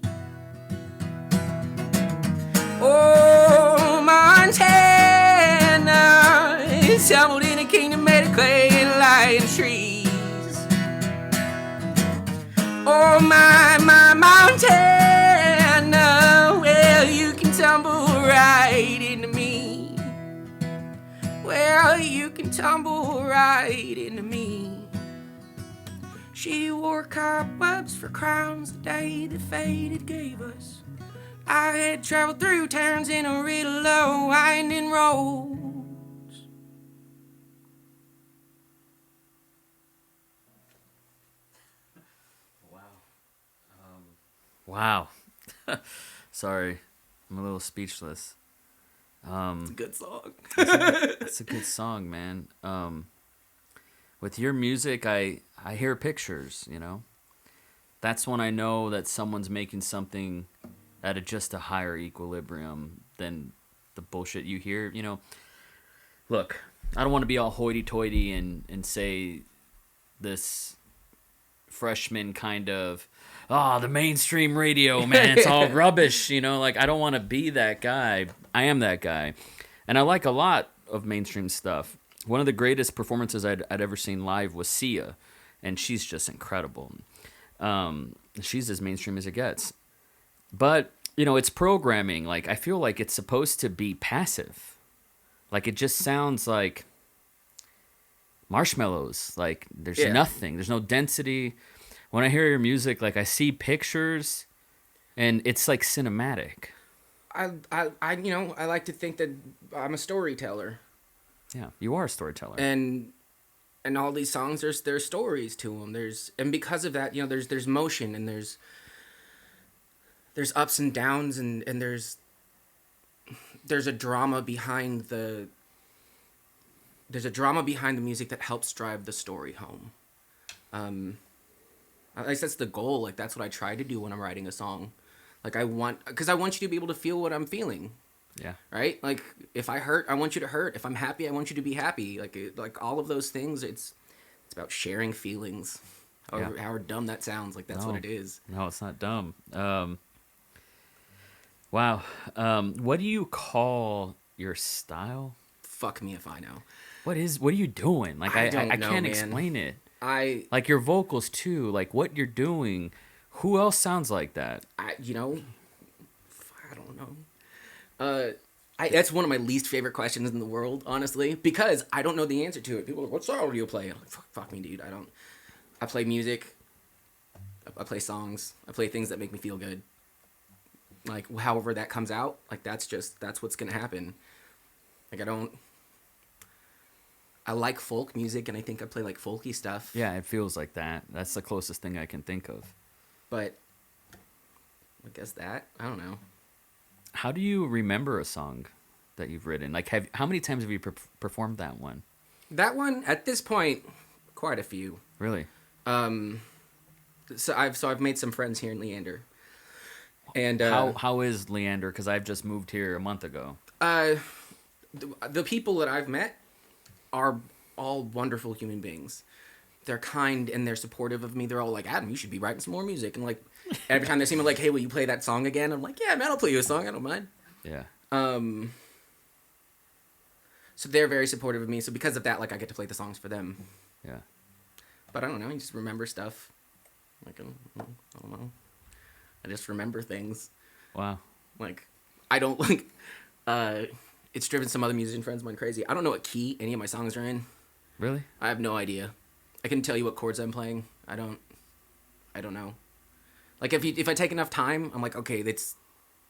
Oh, Montana, tumbled in a kingdom made of clay and lying trees. Oh, my Montana, well, you can tumble right into me. Well, you can tumble right into me. She wore cobwebs for crowns the day the faded gave us. I had traveled through towns in a riddle of winding roads. Wow. Sorry, I'm a little speechless. It's a good song. It's a good song, man. With your music, I hear pictures, That's when I know that someone's making something at just a higher equilibrium than the bullshit you hear, Look, I don't want to be all hoity-toity and say this freshman kind of, the mainstream radio, man, it's all rubbish, I don't want to be that guy. I am that guy. And I like a lot of mainstream stuff. One of the greatest performances I'd ever seen live was Sia, and she's just incredible. She's as mainstream as it gets. But, it's programming. Like, I feel like it's supposed to be passive. Like, it just sounds like marshmallows. Like, there's nothing. There's no density. When I hear your music, like, I see pictures, and it's, like, cinematic. I like to think that I'm a storyteller. Yeah, you are a storyteller. And all these songs, there's stories to them. And because of that, there's motion, and there's ups and downs, and there's a drama behind the music that helps drive the story home. At least that's the goal. Like, that's what I try to do when I'm writing a song. Like, because I want you to be able to feel what I'm feeling. Yeah. Right? Like, if I hurt, I want you to hurt. If I'm happy, I want you to be happy. Like all of those things, it's about sharing feelings. However dumb that sounds, like, that's what it is. No, it's not dumb. Wow. What do you call your style? Fuck me if I know. What are you doing? Like, I can't explain it. Like, your vocals too, like what you're doing. Who else sounds like that? I don't know. That's one of my least favorite questions in the world, honestly, because I don't know the answer to it. People are like, what style do you play? I'm like, fuck me, dude. I play music. I play songs. I play things that make me feel good. Like, however that comes out, like, that's what's going to happen. Like, I like folk music, and I think I play, like, folky stuff. Yeah, it feels like that. That's the closest thing I can think of. But I guess I don't know. How do you remember a song that you've written? Like, how many times have you performed that one? That one, at this point, quite a few. Really? So I've made some friends here in Leander. And how is Leander? Because I've just moved here a month ago. The people that I've met are all wonderful human beings. They're kind and they're supportive of me. They're all like, Adam, you should be writing some more music. And like, every time they see me, like, hey, will you play that song again? I'm like, yeah, man, I'll play you a song. I don't mind. Yeah. So they're very supportive of me. So because of that, like, I get to play the songs for them. Yeah. But I don't know. You just remember stuff. Like, I don't know. I just remember things. Wow. Like, I don't like. It's driven some other musician friends of mine crazy. I don't know what key any of my songs are in. Really? I have no idea. I can tell you what chords I'm playing. I don't know. Like, if I take enough time, I'm like, okay, it's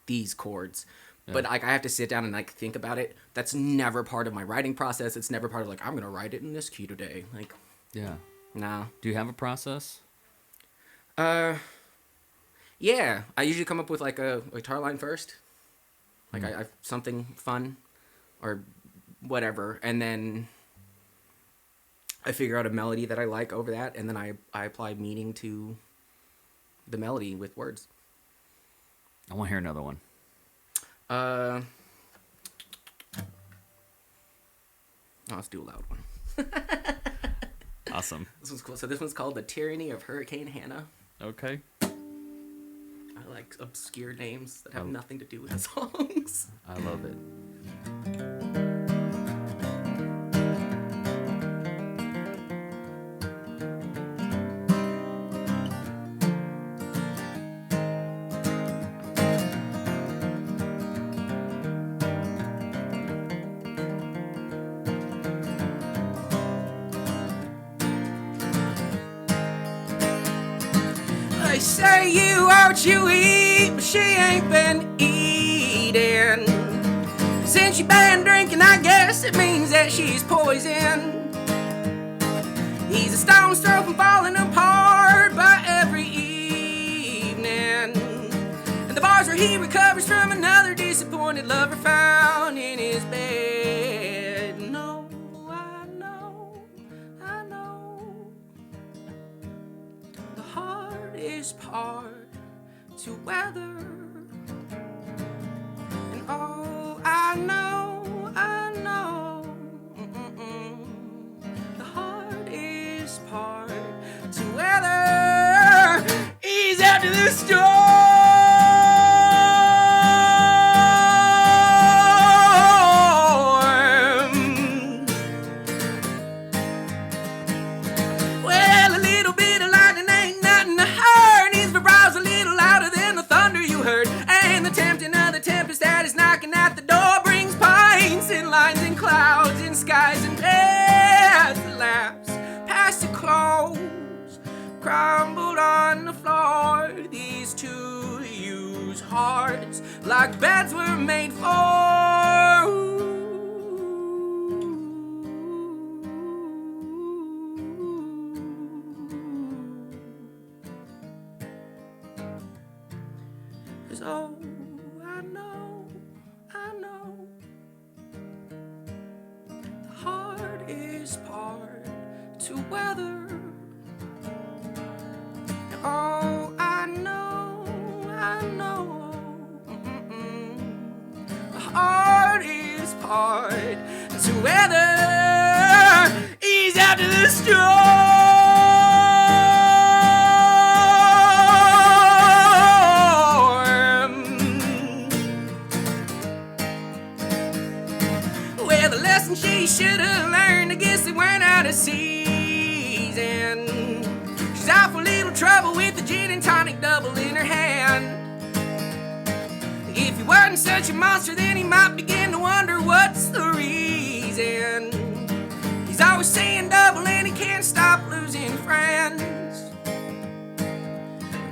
these chords. Yeah. But like, I have to sit down and like think about it. That's never part of my writing process. It's never part of like, I'm gonna write it in this key today. Like, yeah. Nah. Do you have a process? Yeah. I usually come up with like a guitar line first. Like I something fun or whatever, and then I figure out a melody that I like over that, and then I apply meaning to the melody with words. I want to hear another one. Let's do a loud one. Awesome. This one's cool. So this one's called The Tyranny of Hurricane Hannah. Okay. I like obscure names that have nothing to do with the songs. I love it. They say you are what you eat, but she ain't been eating. Since she been drinking, I guess it means that she's poisoned. He's a stone's throw from falling apart by every evening. And the bars where he recovers from another disappointed lover found in his bed. No, I know. The hardest part to weather. And oh, I know. The hardest part to weather is after the storm. Well, a little bit of lightning ain't nothing to hold. hearts like beds were made for. 'Cause oh, I know the hardest part to weather. Oh, I know, the hardest part to weather is after the storm. Well, the lesson she should have learned, I guess they weren't out of season. She's out for a little trouble with the gin and tonic double in her hand. If he wasn't such a monster, then he might begin to wonder what's the reason. He's always saying double and he can't stop losing friends.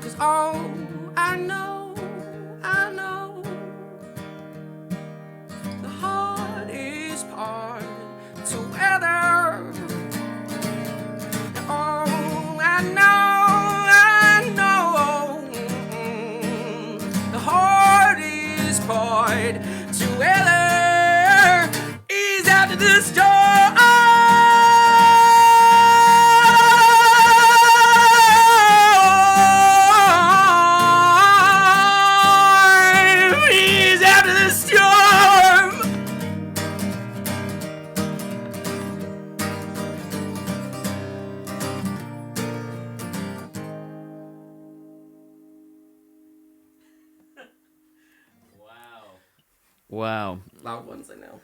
'Cause oh, I know the hardest part to weather. Oh, I know the hardest part to weather is after the storm. Is after the storm. Wow. Loud ones, I know.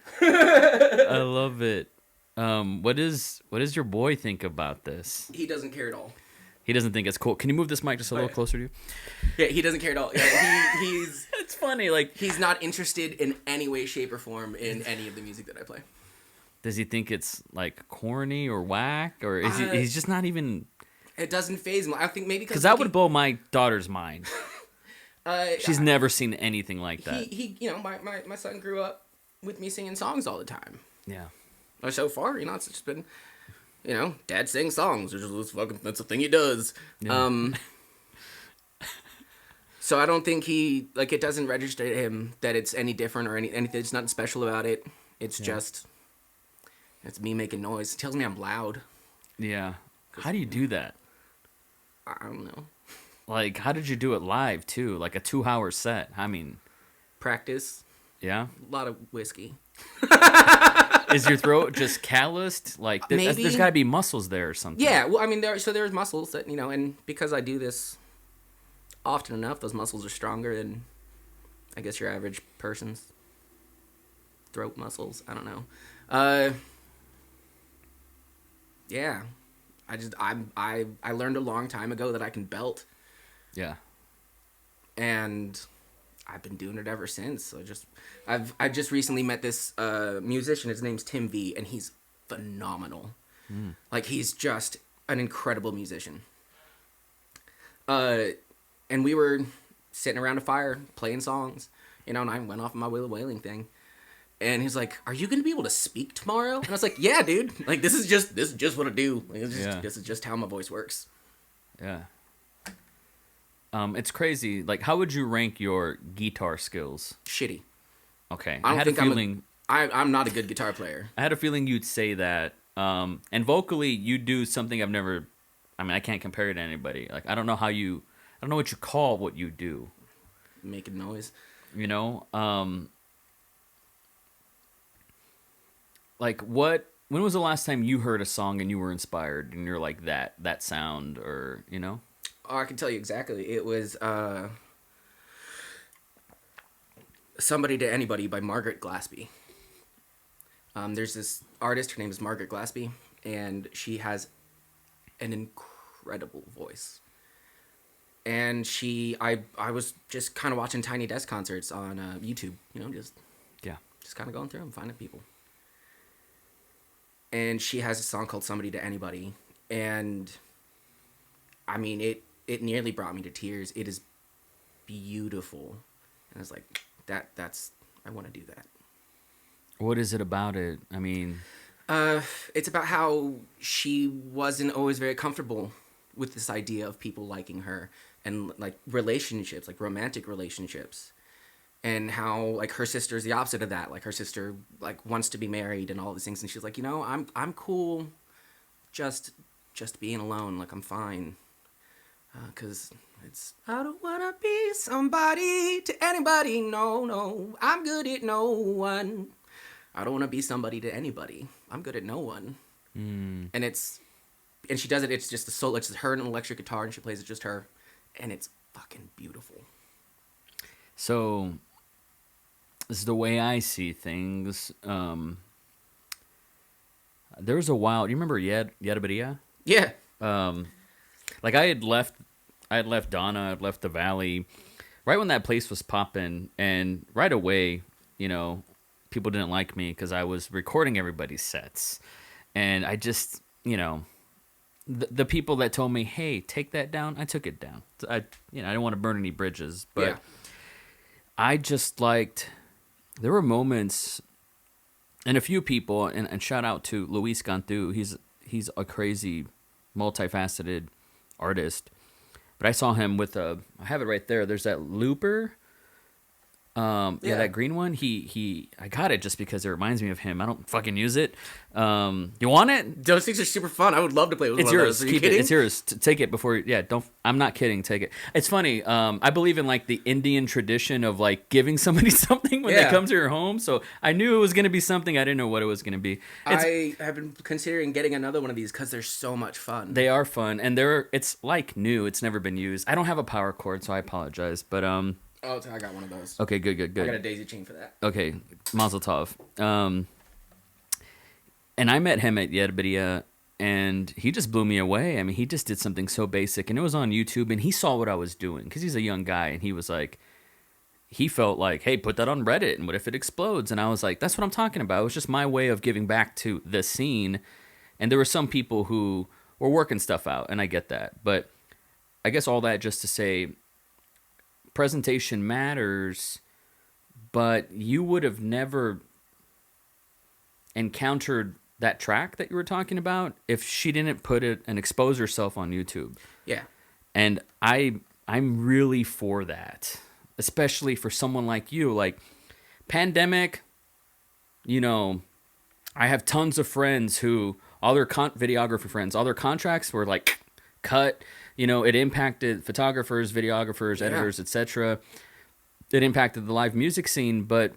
I love it. What does your boy think about this? He doesn't care at all. He doesn't think it's cool. Can you move this mic just a little closer to you? Yeah, he doesn't care at all. Yeah, he's It's funny. Like, he's not interested in any way, shape, or form in any of the music that I play. does he think it's like corny or whack, or is he's just not even? It doesn't faze him. I think maybe Because that would blow my daughter's mind. She's uh, never seen anything like that. he my son grew up with me singing songs all the time. Yeah. Or so far, it's just been, dad sings songs. That's the thing he does. Yeah. So I don't think it doesn't register to him that it's any different or anything. It's nothing special about it. It's just, it's me making noise. It tells me I'm loud. Yeah. How do you do that? I don't know. Like, how did you do it live too? Like a 2-hour set. I mean, Practice. yeah. A lot of whiskey. Is your throat just calloused? Like, Maybe. there's got to be muscles there or something. Yeah, well, I mean, there's muscles that, and because I do this often enough, those muscles are stronger than, I guess, your average person's throat muscles. I don't know. Yeah. I learned a long time ago that I can belt, Yeah. and I've been doing it ever since. So I just recently met this musician. His name's Tim V, and he's phenomenal. Like, he's just an incredible musician. And we were sitting around a fire playing songs, and I went off on my wheel of wailing thing. And he's like, "Are you gonna be able to speak tomorrow?" And I was like, "Yeah, dude. Like, this is just what I do. Like, this is just how my voice works." Yeah. It's crazy. Like, how would you rank your guitar skills? Shitty. Okay. I don't had think a feeling. I'm not a good guitar player. I had a feeling you'd say that. And vocally, you do something I've never. I mean, I can't compare it to anybody. Like, I don't know what you call what you do. Making noise. Like, when was the last time you heard a song and you were inspired and you're like that sound, or Oh, I can tell you exactly. It was Somebody to Anybody by Margaret Glaspie. There's this artist, her name is Margaret Glaspie, and she has an incredible voice. And I was just kind of watching Tiny Desk concerts on YouTube, just kind of going through them, finding people. And she has a song called Somebody to Anybody, and I mean, it nearly brought me to tears. It is beautiful. And I was like, that's I want to do that. What is it about it? I mean, it's about how she wasn't always very comfortable with this idea of people liking her and like relationships, like romantic relationships, and how like her sister is the opposite of that. Like her sister like wants to be married and all these things, and she's like, you know, I'm cool, just being alone. Like I'm fine, cause it's I don't wanna be somebody to anybody. No, I'm good at no one. I don't want to be somebody to anybody. I'm good at no one. And she does it. It's just the solo. It's just her and an electric guitar, and she plays it just her, and it's fucking beautiful. So, this is the way I see things. There was a while. Do you remember Yadabadia? Yeah. Like I had left Donna. I'd left the Valley, right when that place was popping, and right away, you know, people didn't like me because I was recording everybody's sets. And I just, you know, the people that told me, hey, take that down, I took it down. I didn't want to burn any bridges. But yeah. I just liked, there were moments, and a few people, and shout out to Luis Gantu. He's a crazy, multifaceted artist. But I saw him with I have it right there. There's that looper. That green one. I got it just because it reminds me of him. I don't fucking use it. You want it? Those things are super fun. I would love to play with it's one yours. of those. Are you kidding? It's yours. Take it before. Yeah, don't. I'm not kidding. Take it. It's funny. I believe in like the Indian tradition of like giving somebody something when they come to your home. So I knew it was gonna be something. I didn't know what it was gonna be. I have been considering getting another one of these because they're so much fun. They are fun, and it's like new. It's never been used. I don't have a power cord, so I apologize. But Oh, I got one of those. Okay, good. I got a daisy chain for that. Okay, Mazel Tov. And I met him at Yerberia, and he just blew me away. I mean, he just did something so basic, and it was on YouTube, and he saw what I was doing, because he's a young guy, and he was like, he felt like, hey, put that on Reddit, and what if it explodes? And I was like, that's what I'm talking about. It was just my way of giving back to the scene, and there were some people who were working stuff out, and I get that. But I guess all that just to say, presentation matters, but you would have never encountered that track that you were talking about if she didn't put it and expose herself on YouTube. Yeah. And I'm really for that, especially for someone like you. Like, pandemic, you know, I have tons of friends who, all their videographer friends, all their contracts were like cut. You know, it impacted photographers, videographers, editors, etc. It impacted the live music scene. But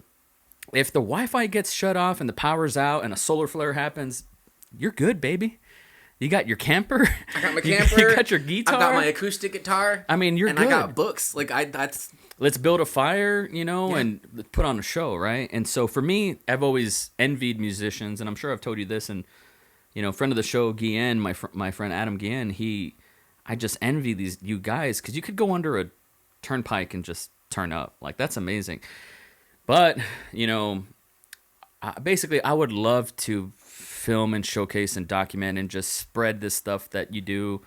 if the Wi-Fi gets shut off and the power's out and a solar flare happens, you're good, baby. You got your camper. I got my camper. You got your guitar. I got my acoustic guitar. I mean, you're and good. And I got books. Like, that's... Let's build a fire, you know, and put on a show, right? And so for me, I've always envied musicians, and I'm sure I've told you this, and, you know, friend of the show, Guillen, my friend Adam Guillen, I just envy you guys, because you could go under a turnpike and just turn up. Like, that's amazing. But, you know, basically, I would love to film and showcase and document and just spread this stuff that you do,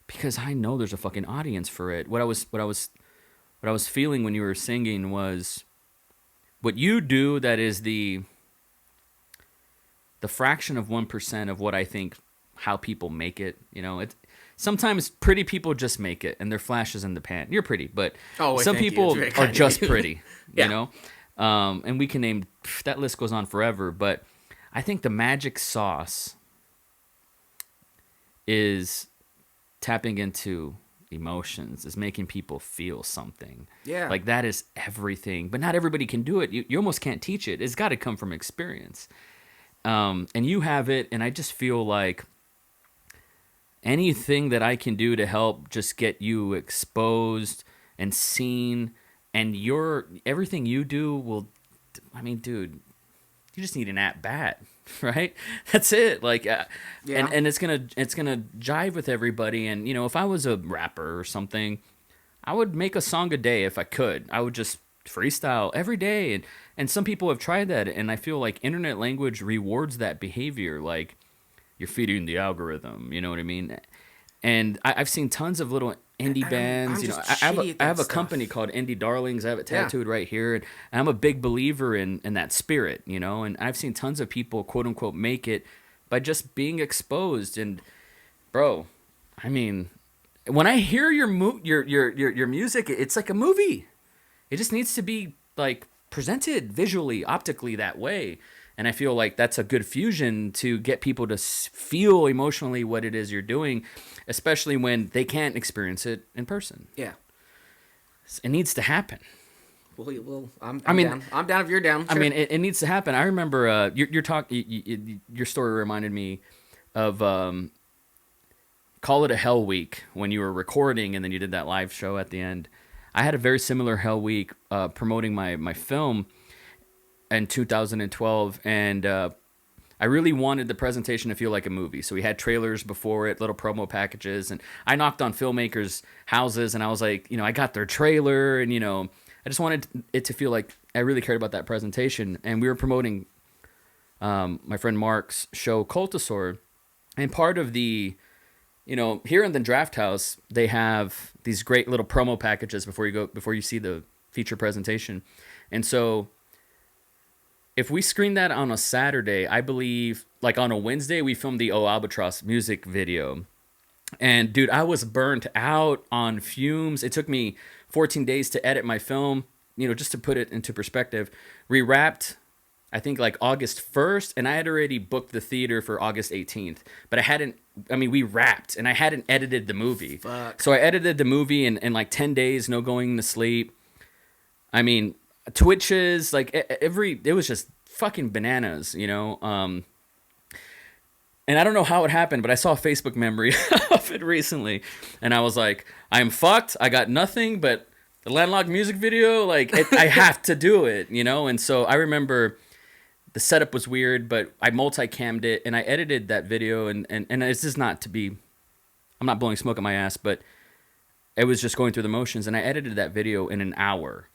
because I know there's a fucking audience for it. What I was feeling when you were singing was what you do that is the fraction of 1% of what I think how people make it. You know, sometimes pretty people just make it and they're flashes in the pan. You're pretty, but some people are just pretty, you know? And we can name, that list goes on forever, but I think the magic sauce is tapping into emotions, is making people feel something. Yeah. Like, that is everything, but not everybody can do it. You almost can't teach it. It's got to come from experience. And you have it, and I just feel like anything that I can do to help just get you exposed and seen, and everything you do will, I mean, dude, you just need an at-bat, right? That's it. Like, and it's gonna jive with everybody. And, you know, if I was a rapper or something, I would make a song a day if I could. I would just freestyle every day, and some people have tried that, and I feel like internet language rewards that behavior. Like, you're feeding the algorithm, you know what I mean? And I've seen tons of little indie bands. I'm You know, just I have shitty at I have that a stuff. company called Indie Darlings. I have it tattooed right here, and I'm a big believer in that spirit. You know, and I've seen tons of people, quote unquote, make it by just being exposed. And bro, I mean, when I hear your music, it's like a movie. It just needs to be like presented visually, optically that way. And I feel like that's a good fusion to get people to feel emotionally what it is you're doing, especially when they can't experience it in person. Yeah. It needs to happen. Well, I'm mean- down. I'm down if you're down. I Sure. mean, it needs to happen. I remember your story reminded me of Call It a Hell Week when you were recording and then you did that live show at the end. I had a very similar Hell Week promoting my film in 2012, and I really wanted the presentation to feel like a movie. So we had trailers before it, little promo packages, and I knocked on filmmakers' houses, and I was like, I got their trailer, and I just wanted it to feel like I really cared about that presentation. And we were promoting my friend Mark's show Cultosaur, and part of the here in the Draft House, they have these great little promo packages before you see the feature presentation. And so if we screen that on a Saturday, I believe like on a Wednesday, we filmed the Albatross music video. And dude, I was burnt out on fumes. It took me 14 days to edit my film, just to put it into perspective. We wrapped, I think like August 1st, and I had already booked the theater for August 18th. But we wrapped, and I hadn't edited the movie. Fuck. So I edited the movie in like 10 days, no going to sleep. I mean, twitches, like it was just fucking bananas, and I don't know how it happened, but I saw a Facebook memory of it recently, and I was like, I'm fucked. I got nothing but the Landlocked music video. Like, I have to do it, And so I remember the setup was weird, but I multicammed it, and I edited that video, and it's just not to be, I'm not blowing smoke at my ass, but it was just going through the motions, and I edited that video in an hour,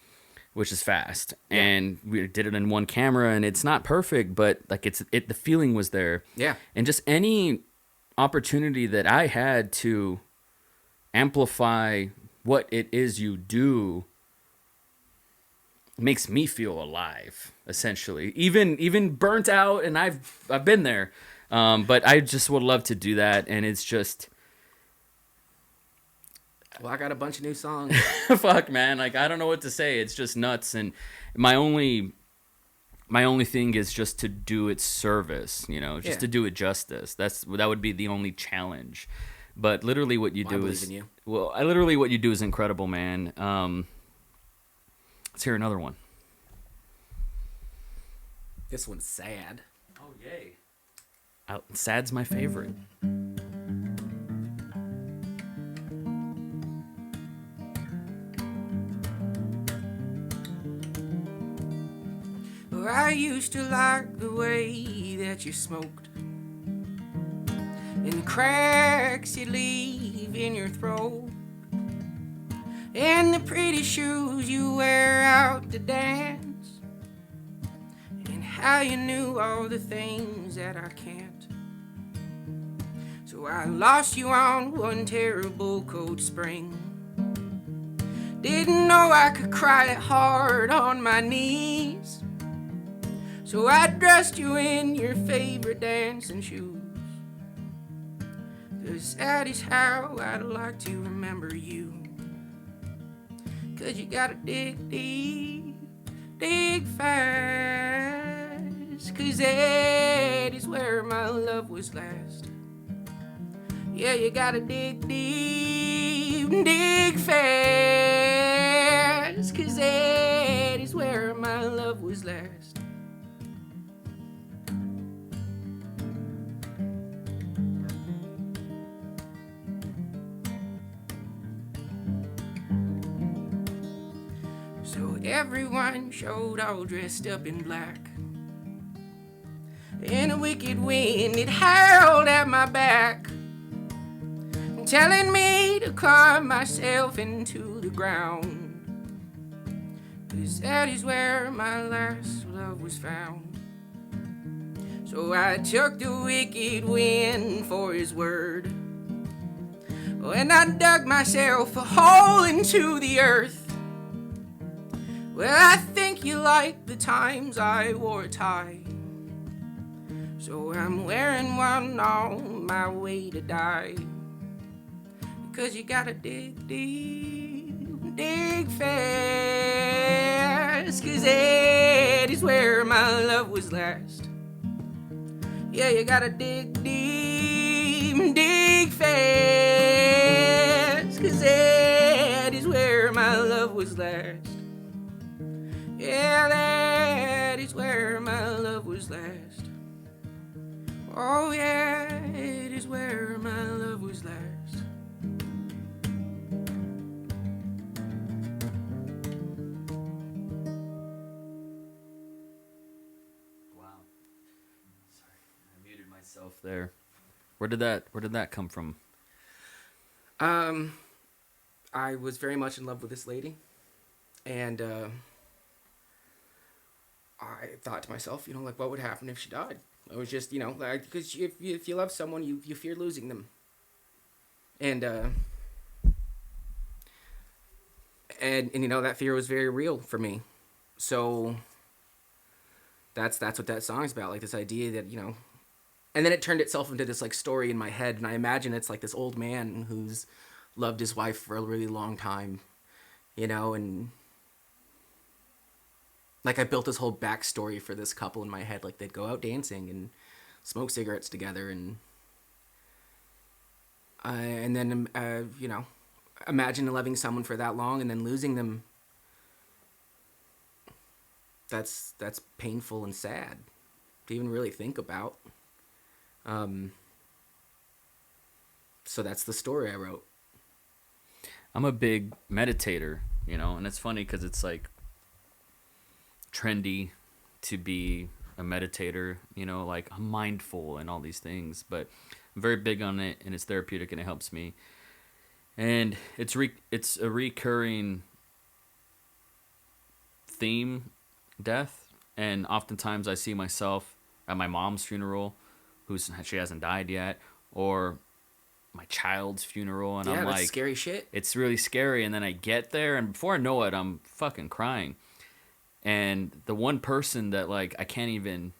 which is fast. Yeah. And we did it in one camera, and it's not perfect, but like the feeling was there. Yeah. And just any opportunity that I had to amplify what it is you do makes me feel alive, essentially. Even burnt out, and I've been there. But I just would love to do that, and it's just Well, I got a bunch of new songs. fuck, man. Like, I don't know what to say. It's just nuts. And my only thing is just to do it service, just to do it justice. That would be the only challenge. But literally what you do is, literally what you do is incredible, man. Let's hear another one. This one's sad. Oh, yay. Sad's my favorite. I used to like the way that you smoked and the cracks you leave in your throat and the pretty shoes you wear out to dance and how you knew all the things that I can't. So I lost you on one terrible cold spring. Didn't know I could cry it hard on my knees. So I dressed you in your favorite dancing shoes. 'Cause that is how I'd like to remember you. 'Cause you gotta dig deep, dig fast. 'Cause that is where my love was last. Yeah, you gotta dig deep, dig fast. 'Cause that is where my love was last. So everyone showed all dressed up in black. And a wicked wind, it howled at my back, telling me to climb myself into the ground. 'Cause that is where my last love was found. So I took the wicked wind for his word. When I dug myself a hole into the earth. Well, I think you like the times I wore a tie. So I'm wearing one on my way to die. Cause you gotta dig deep, dig fast. Cause that is where my love was last. Yeah, you gotta dig deep, dig fast. Cause that is where my love was last. Yeah, that is where my love was last. Oh yeah, it is where my love was last. Wow. Sorry, I muted myself there. Where did that come from? I was very much in love with this lady, and I thought to myself, like, what would happen if she died? It was just, like, because if you love someone, you fear losing them, and that fear was very real for me. So that's what that song's about, like this idea that, and then it turned itself into this like story in my head, and I imagine it's like this old man who's loved his wife for a really long time, and like I built this whole backstory for this couple in my head. Like they'd go out dancing and smoke cigarettes together, and then imagine loving someone for that long and then losing them. That's painful and sad to even really think about. So that's the story I wrote. I'm a big meditator, and it's funny because it's like trendy to be a meditator, like I'm mindful and all these things, but I'm very big on it, and it's therapeutic and it helps me. And it's a recurring theme, death, and oftentimes I see myself at my mom's funeral, she hasn't died yet, or my child's funeral, and I'm that's like, scary shit. It's really scary, and then I get there, and before I know it, I'm fucking crying. And the one person that like I can't even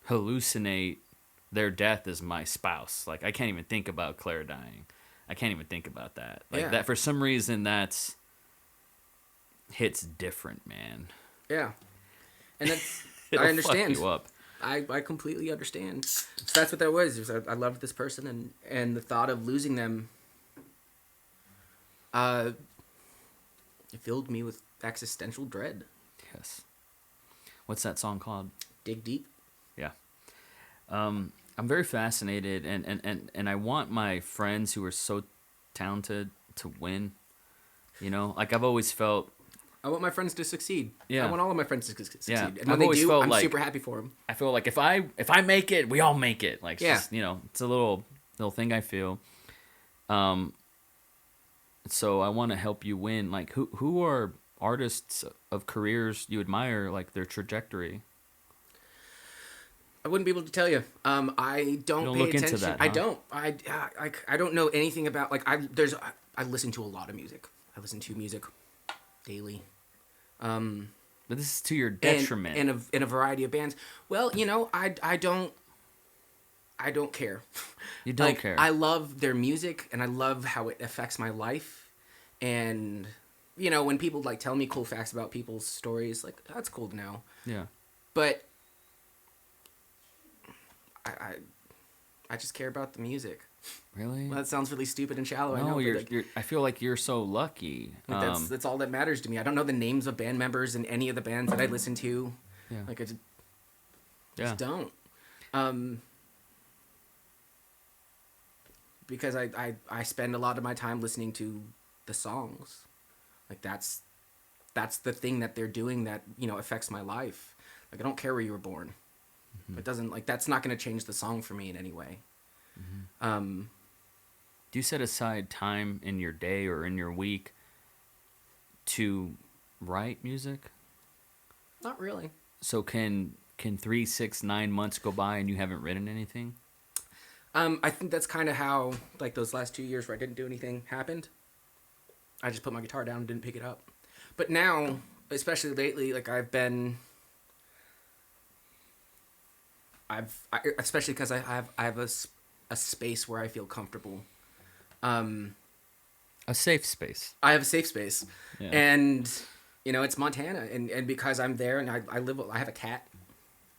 hallucinate their death is my spouse. Like I can't even think about Claire dying. I can't even think about that. Like that for some reason that's hits different, man. Yeah. And that's It'll I understand. fuck you up. I completely understand. So that's what that was. I loved this person, and the thought of losing them it filled me with existential dread. Yes. What's that song called? Dig Deep. Yeah. I'm very fascinated, and I want my friends who are so talented to win. Like I've always felt. I want my friends to succeed. Yeah. I want all of my friends to succeed. Yeah. And when they do, I'm super happy for them. I feel like if I make it, we all make it. Like, yeah. Just, it's a little thing I feel. So I want to help you win. Like, who are artists of careers you admire, like their trajectory? I wouldn't be able to tell you. I don't pay attention. Into that, huh? I don't. I don't know anything about like I listen to a lot of music. I listen to music daily. But this is to your detriment. And a variety of bands. Well, I don't care. You don't care. I love their music, and I love how it affects my life. And when people like tell me cool facts about people's stories, like that's cool to know. Yeah. But I just care about the music. Really? Well, that sounds really stupid and shallow. No, I know. you're. I feel like you're so lucky. That's all that matters to me. I don't know the names of band members in any of the bands that I listen to. Yeah. Like I just don't. Because I spend a lot of my time listening to the songs. Like that's the thing that they're doing that affects my life. Like I don't care where you were born. Mm-hmm. It doesn't like that's not going to change the song for me in any way. Mm-hmm. Do you set aside time in your day or in your week to write music? Not really. So can 3, 6, 9 months go by and you haven't written anything? I think that's kind of how, like, those last 2 years where I didn't do anything happened. I just put my guitar down and didn't pick it up. But now, especially lately, like, especially because I have a space where I feel comfortable. A safe space. I have a safe space. Yeah. And, you know, it's Montana. And because I'm there and I have a cat.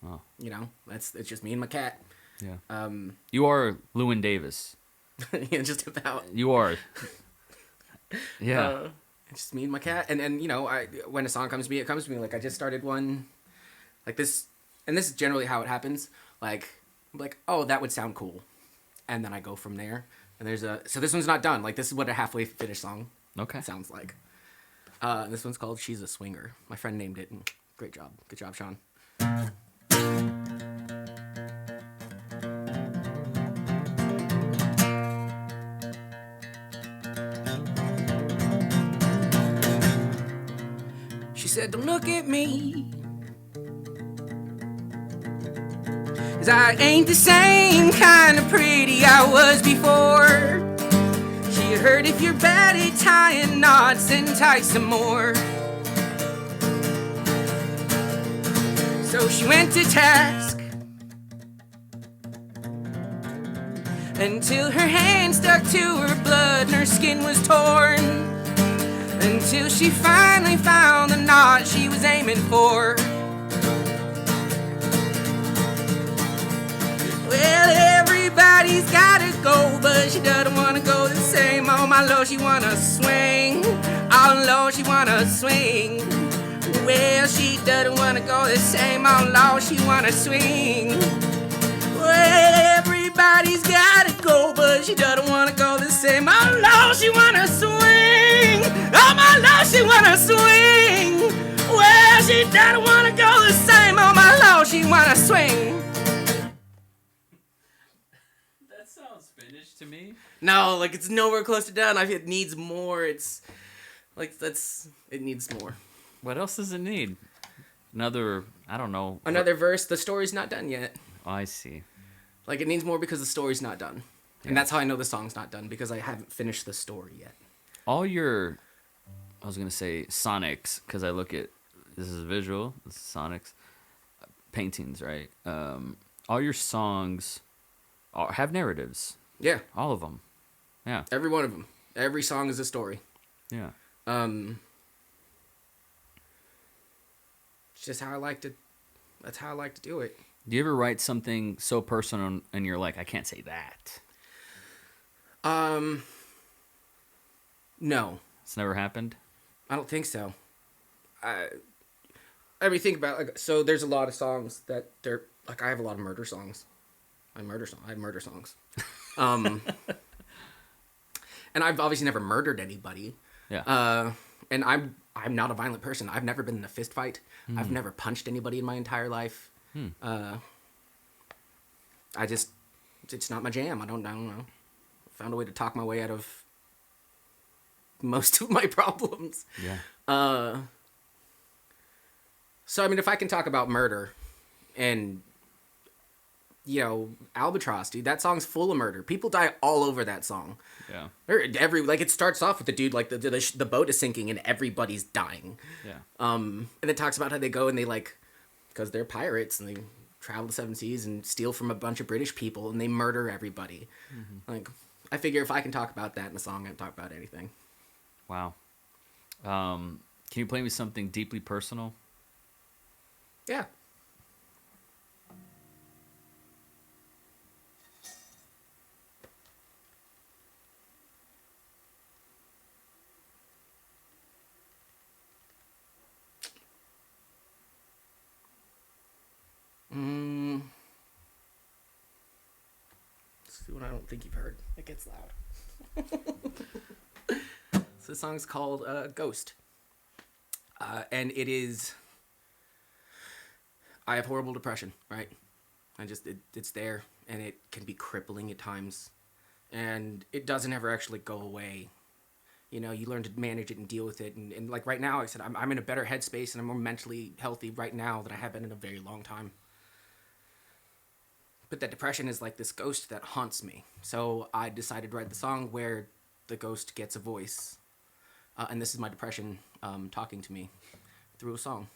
Oh. You know, it's just me and my cat. Yeah. You are Llewyn Davis. Yeah, just about. You are. Yeah. It's just me and my cat. And you know, when a song comes to me, it comes to me. Like, I just started one like this. And this is generally how it happens. Like, I'm like, oh, that would sound cool. And then I go from there. And so this one's not done. Like, this is what a halfway finished song sounds like. This one's called She's a Swinger. My friend named it. And great job. Good job, Sean. She said, don't look at me, 'cause I ain't the same kind of pretty I was before. She had heard if you're bad at tying knots, then tie some more. So she went to task until her hand stuck to her blood and her skin was torn. Until she finally found the knot she was aiming for. Well, everybody's gotta go, but she doesn't wanna go the same. Oh my Lord, she wanna swing. Oh Lord, she wanna swing. Well, she doesn't wanna go the same. Oh Lord, she wanna swing. Well, everybody's gotta go, but she doesn't wanna go the same. Oh Lord, she wanna swing. Oh my Lord, she wanna swing. Well, she doesn't wanna go the same. Oh my Lord, she wanna swing. That sounds finished to me. No, like, it's nowhere close to done. It needs more. It's like, it needs more. What else does it need? Another, I don't know. Another verse. The story's not done yet. Oh, I see. Like, it needs more because the story's not done. Yeah. And that's how I know the song's not done, because I haven't finished the story yet. All your, I was going to say sonics, because I look at, this is visual, this is sonics, paintings, right? All your songs have narratives. Yeah. All of them. Yeah. Every one of them. Every song is a story. Yeah. It's just how I like to, that's how I like to do it. Do you ever write something so personal and you're like, I can't say that? No. It's never happened? I don't think so. I mean, think about, like, so there's a lot of songs that they're, like, I have a lot of murder songs. I have murder songs. And I've obviously never murdered anybody. Yeah. And I'm not a violent person. I've never been in a fist fight. I've never punched anybody in my entire life. It's not my jam. I don't know. Found a way to talk my way out of most of my problems. Yeah. So, I mean, if I can talk about murder and, you know, Albatross, dude, that song's full of murder. People die all over that song. Yeah. It starts off with the dude, like, the boat is sinking and everybody's dying. Yeah. And it talks about how they go and they, like, because they're pirates and they travel the seven seas and steal from a bunch of British people and they murder everybody. Mm-hmm. Like, I figure if I can talk about that in a song, I can talk about anything. Wow. Can you play me something deeply personal? Yeah. Let's do one I don't think you've heard. It gets loud. So the song's called Ghost. And it is... I have horrible depression, right? It's there, and it can be crippling at times. And it doesn't ever actually go away. You know, you learn to manage it and deal with it. And like right now, like I said, I'm in a better headspace and I'm more mentally healthy right now than I have been in a very long time. But that depression is like this ghost that haunts me. So I decided to write the song where the ghost gets a voice. And this is my depression talking to me through a song.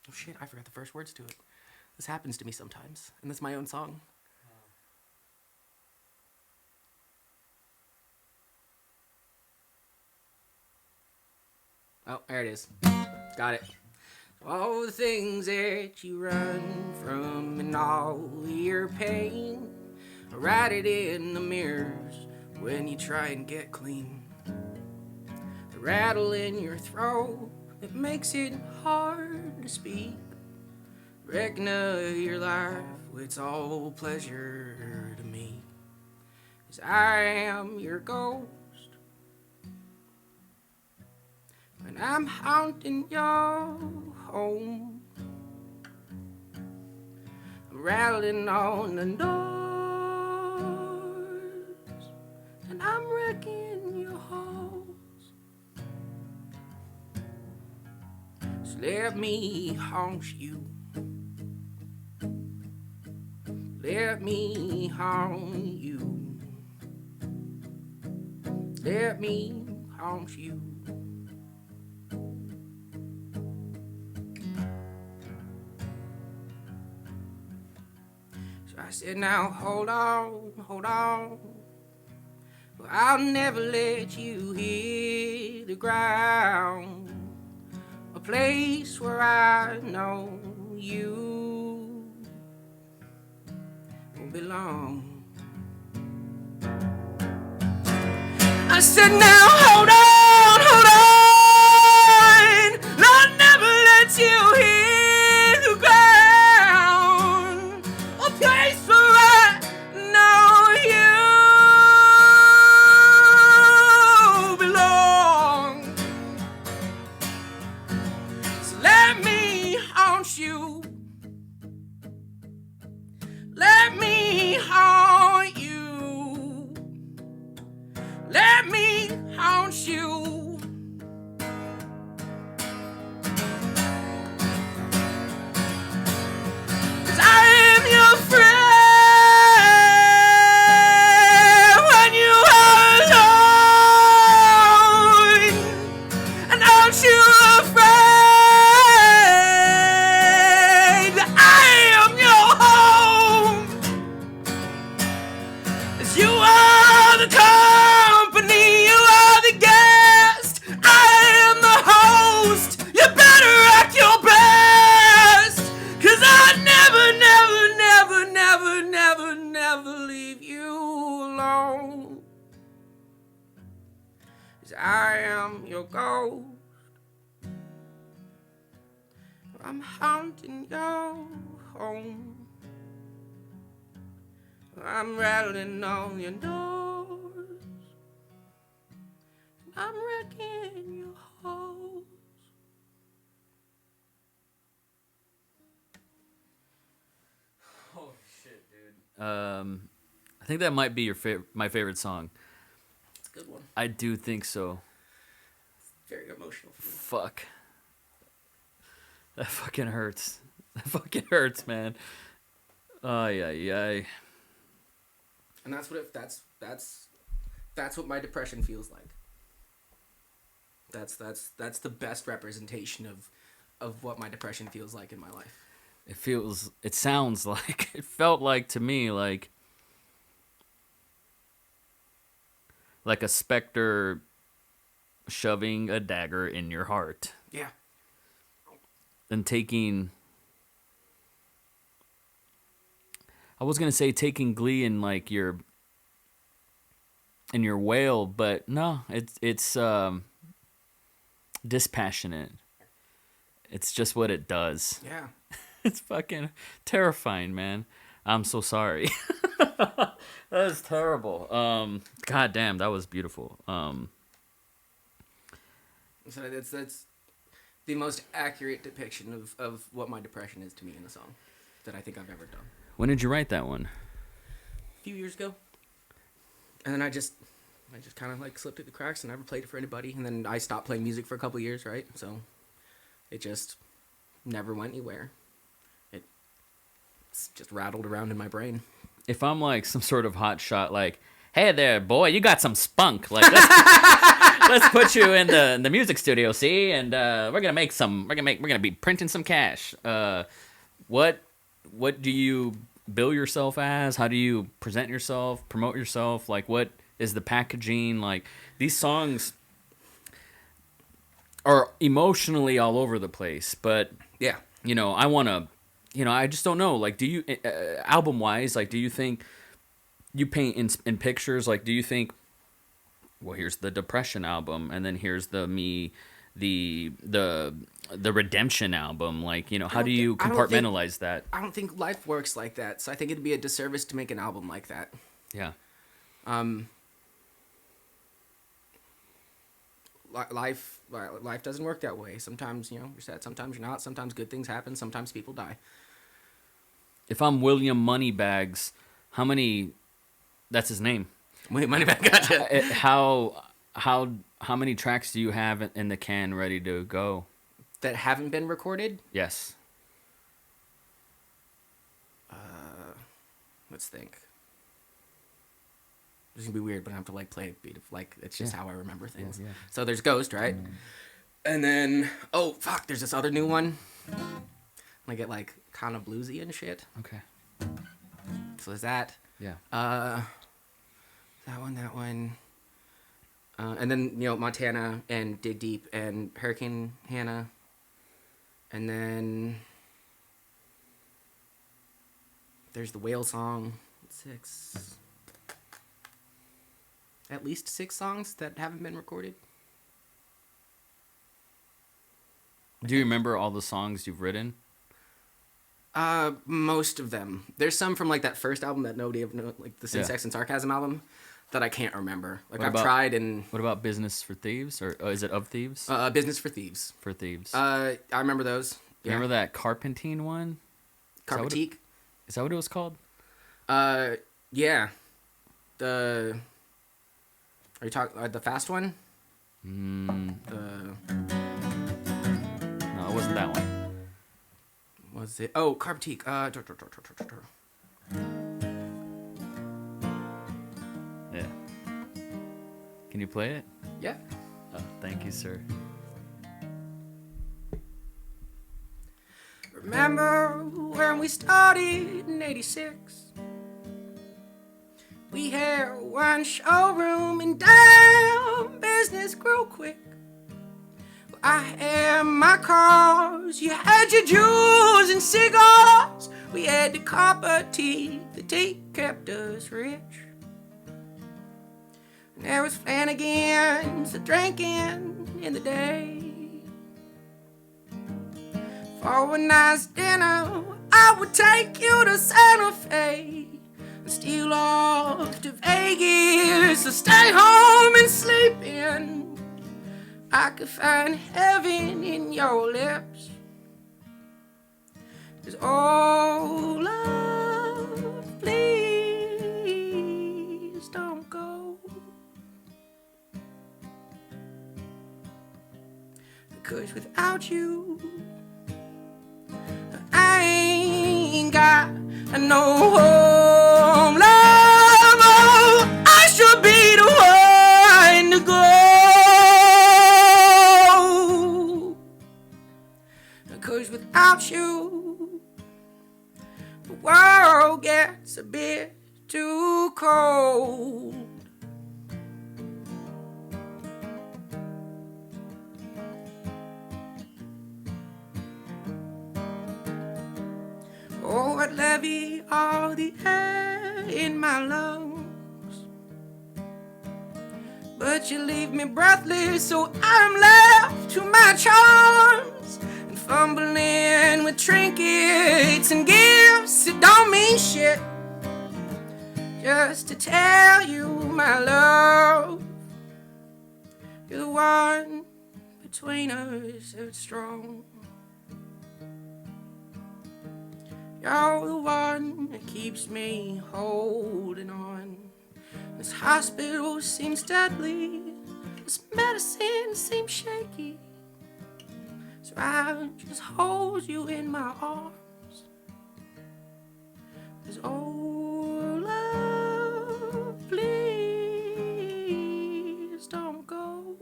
Oh shit, I forgot the first words to it. This happens to me sometimes, and that's my own song. Oh, there it is. Got it. All the things that you run from and all your pain, write it in the mirrors when you try and get clean. The rattle in your throat, it makes it hard to speak. Reckon of your life, it's all pleasure to me. 'Cause I am your ghost, and I'm haunting your home. I'm rattling on the doors, and I'm wrecking your halls. So let me haunt you. Let me haunt you. Let me haunt you. So I said, now hold on, hold on. Well, I'll never let you hit the ground. A place where I know you belong. I said, now hold on, hold on. I'll never let you hit the ground. A place where I know you belong. So let me haunt you. Let me haunt you. Let me haunt you. 'Cause I am your friend when you are alone. And aren't you afraid that I am your home? 'Cause you are the company, you are the guest, I am the host. You better act your best, 'cause I never, never, never, never, never, never leave you alone. 'Cause I am your ghost. I'm haunting your home. I'm rattling on your doors. I'm wrecking your halls. Oh shit, dude. I think that might be your my favorite song. It's a good one. I do think so. Very emotional for me. Fuck. That fucking hurts. That fucking hurts, man. Ay, ay, ay. And that's what that's what my depression feels like. That's the best representation of what my depression feels like in my life. It sounds like, it felt like to me like a specter shoving a dagger in your heart Yeah. and taking, I was going to say taking glee in like your wail, but no, it's dispassionate. It's just what it does. Yeah. It's fucking terrifying, man. I'm so sorry. That is terrible. God damn, that was beautiful. So the most accurate depiction of what my depression is to me in a song that I think I've ever done. When did you write that one? A few years ago. And then I just kind of like slipped through the cracks and never played it for anybody. And then I stopped playing music for a couple years, right? So it just never went anywhere. It's just rattled around in my brain. If I'm like some sort of hot shot, like, hey there, boy, you got some spunk. Like, let's put you in the music studio, see, and we're gonna be printing some cash. What do you bill yourself as? How do you present yourself, promote yourself? Like, what is the packaging? Like, these songs are emotionally all over the place, but Yeah. I want to. I just don't know. Like, do you, album-wise, like, do you think you paint in pictures? Like, do you think, well, here's the Depression album, and then here's the Redemption album? Like, how do you compartmentalize that? I don't think life works like that. So I think it'd be a disservice to make an album like that. Yeah. Life doesn't work that way. Sometimes, you're sad. Sometimes you're not. Sometimes good things happen. Sometimes people die. If I'm William Moneybags, how many? That's his name. Wait, Moneybag, gotcha. How many tracks do you have in the can ready to go? That haven't been recorded? Yes. Let's think. This is gonna be weird, but I have to like play a beat of like it's just how I remember things. Yeah. So there's Ghost, right? And then there's this other new one. I get like kind of bluesy and shit. Okay. So there's that. Yeah. That one. And then Montana and Dig Deep and Hurricane Hannah. And then there's the Whale song. 6. At least 6 songs that haven't been recorded. Do you remember all the songs you've written? Most of them. There's some from like that first album that nobody ever knows, like the Sex and Sarcasm album, that I can't remember. Like I've tried and. What about Business for Thieves, or is it Of Thieves? Business for Thieves. For Thieves. I remember those. Yeah. Remember that Carpentine one? Carpetique. Is that what it was called? Yeah. Are you talking the fast one? No, it wasn't that one. Was it? Oh, Carpetique. Yeah. Can you play it? Yeah. Oh, thank you, sir. Remember when we started in '86? We had one showroom and damn, business grew quick. I had my cars, you had your jewels and cigars. We had the copper teeth, the tea kept us rich. And there was Flanagan's, the drinking in the day. For a nice dinner, I would take you to Santa Fe. And steal off to Vegas, to stay home and sleep in. I could find heaven in your lips. 'Cause oh, love, please don't go. Because without you, I ain't got no home, love. Oh, I should be the one to go. Because without you, the world gets a bit too cold. Oh, I'd levy all the air in my lungs, but you leave me breathless, so I'm left to my charms. And fumbling with trinkets and gifts that don't mean shit, just to tell you my love. You're the one between us, it's strong. You're the one that keeps me holding on. This hospital seems deadly, this medicine seems shaky. So I just hold you in my arms. 'Cause oh love, please don't go.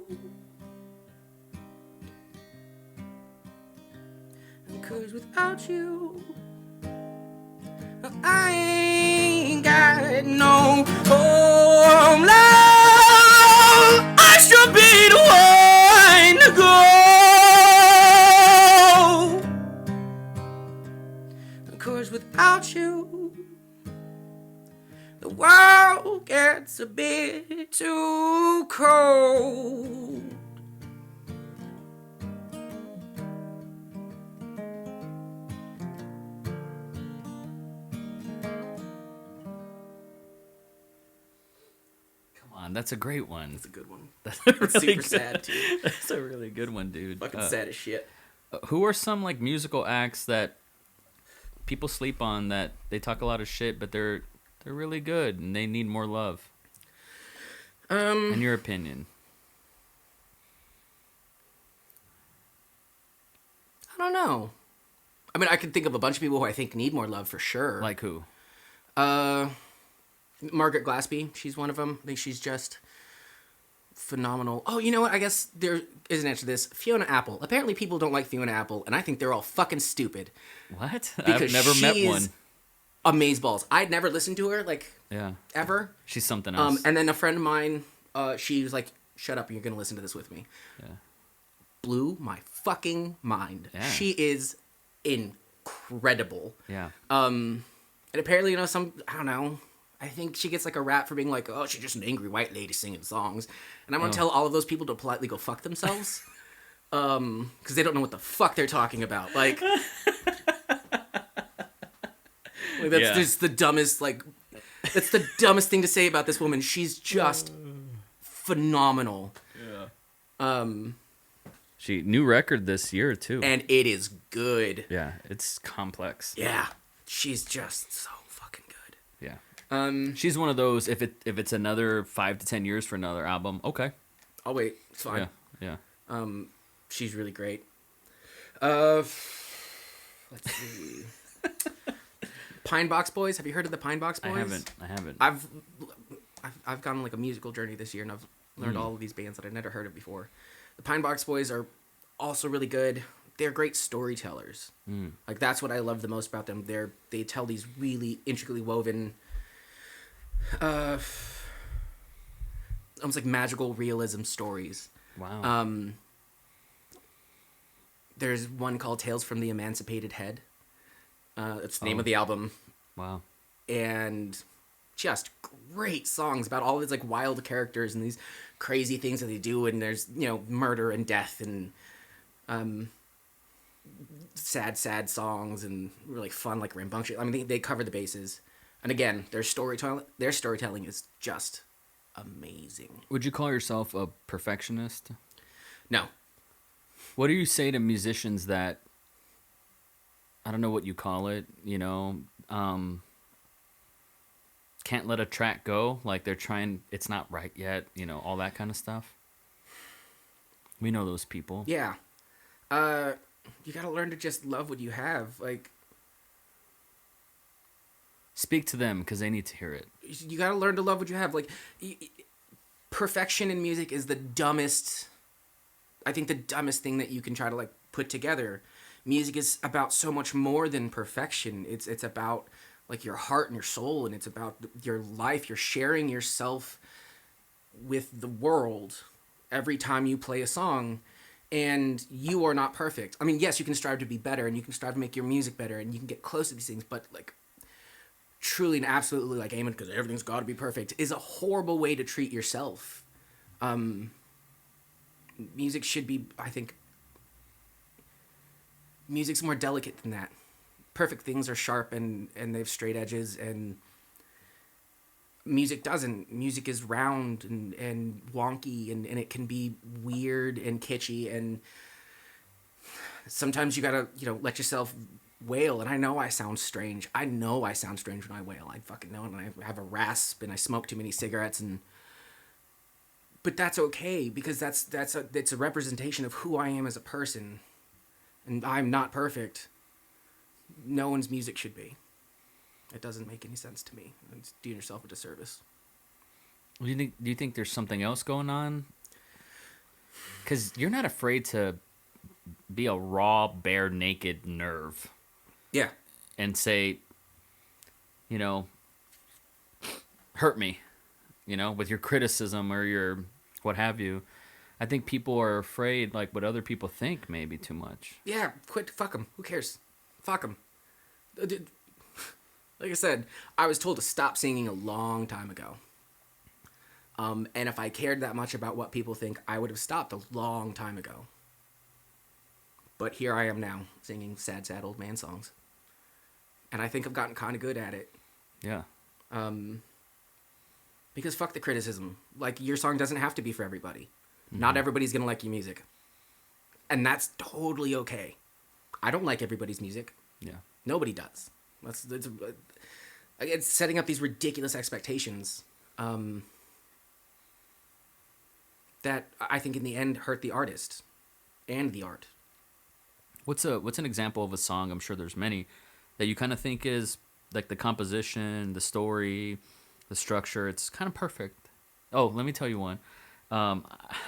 And 'cause without you, I ain't got no home, love. I should be the one to go. 'Cause without you, the world gets a bit too cold. That's a great one. That's a good one. That's a really Super good, sad too. That's a really good one, dude. Fucking sad as shit. Who are some like musical acts that people sleep on that they talk a lot of shit, but they're really good and they need more love? In your opinion? I don't know. I mean, I can think of a bunch of people who I think need more love for sure. Like who? Margaret Glaspie, she's one of them. I think she's just phenomenal. Oh, you know what? I guess there is an answer to this. Fiona Apple. Apparently people don't like Fiona Apple, and I think they're all fucking stupid. What? Because I've never met one. Amazeballs. I'd never listened to her, like, ever. She's something else. And then a friend of mine, she was like, shut up, you're going to listen to this with me. Yeah. Blew my fucking mind. Yeah. She is incredible. Yeah. And apparently, you know, I don't know, I think she gets like a rap for being like, oh, she's just an angry white lady singing songs. And I'm going to tell all of those people to politely go fuck themselves. Because they don't know what the fuck they're talking about. Like that's just the dumbest, that's the dumbest thing to say about this woman. She's just phenomenal. Yeah. She new record this year too. And it is good. Yeah, it's complex. Yeah. She's just so fucking good. Yeah. She's one of those, if it's another 5 to 10 years for another album, okay. I'll wait. It's fine. Yeah. She's really great. Let's see. Pine Box Boys. Have you heard of the Pine Box Boys? I haven't. I've gone on like a musical journey this year, and I've learned all of these bands that I'd never heard of before. The Pine Box Boys are also really good. They're great storytellers. Like that's what I love the most about them. They tell these really intricately woven, almost like magical realism stories. Wow. There's one called Tales from the Emancipated Head. It's the name of the album. Wow. And just great songs about all these like wild characters and these crazy things that they do. And there's, you know, murder and death and sad songs and really fun, like rambunctious. I mean, they cover the bases. And again, their storytelling is just amazing. Would you call yourself a perfectionist? No. What do you say to musicians that, I don't know what you call it, you know, can't let a track go, like they're trying, it's not right yet, you know, all that kind of stuff? We know those people. Yeah. You gotta learn to just love what you have. Like, speak to them because they need to hear it. You gotta learn to love what you have. Like, perfection in music is the dumbest thing that you can try to like put together. Music is about so much more than perfection. It's about like your heart and your soul, and it's about your life. You're sharing yourself with the world every time you play a song, and you are not perfect. I mean, yes, you can strive to be better, and you can strive to make your music better, and you can get close to these things, but like truly and absolutely like aiming because everything's got to be perfect is a horrible way to treat yourself. Music should be, I think, music's more delicate than that. Perfect things are sharp and they have straight edges, and music doesn't. Music is round and wonky, and it can be weird and kitschy, and sometimes you gotta, let yourself wail. And I know I sound strange. I know I sound strange when I wail. I fucking know it. And I have a rasp, and I smoke too many cigarettes, but that's okay, because it's a representation of who I am as a person, and I'm not perfect. No one's music should be. It doesn't make any sense to me. It's doing yourself a disservice. Do you think there's something else going on? Because you're not afraid to be a raw, bare naked nerve. Yeah. And say, hurt me, with your criticism or your what have you. I think people are afraid, like, what other people think, maybe too much. Yeah, quit. Fuck them. Who cares? Fuck them. Like I said, I was told to stop singing a long time ago. And if I cared that much about what people think, I would have stopped a long time ago. But here I am now, singing sad, sad old man songs. And I think I've gotten kind of good at it. Yeah. Because fuck the criticism. Like, your song doesn't have to be for everybody. Mm-hmm. Not everybody's going to like your music. And that's totally okay. I don't like everybody's music. Yeah. Nobody does. It's setting up these ridiculous expectations that I think in the end hurt the artist and the art. What's an example of a song? I'm sure there's many that you kind of think is like the composition, the story, the structure. It's kind of perfect. Oh, let me tell you one.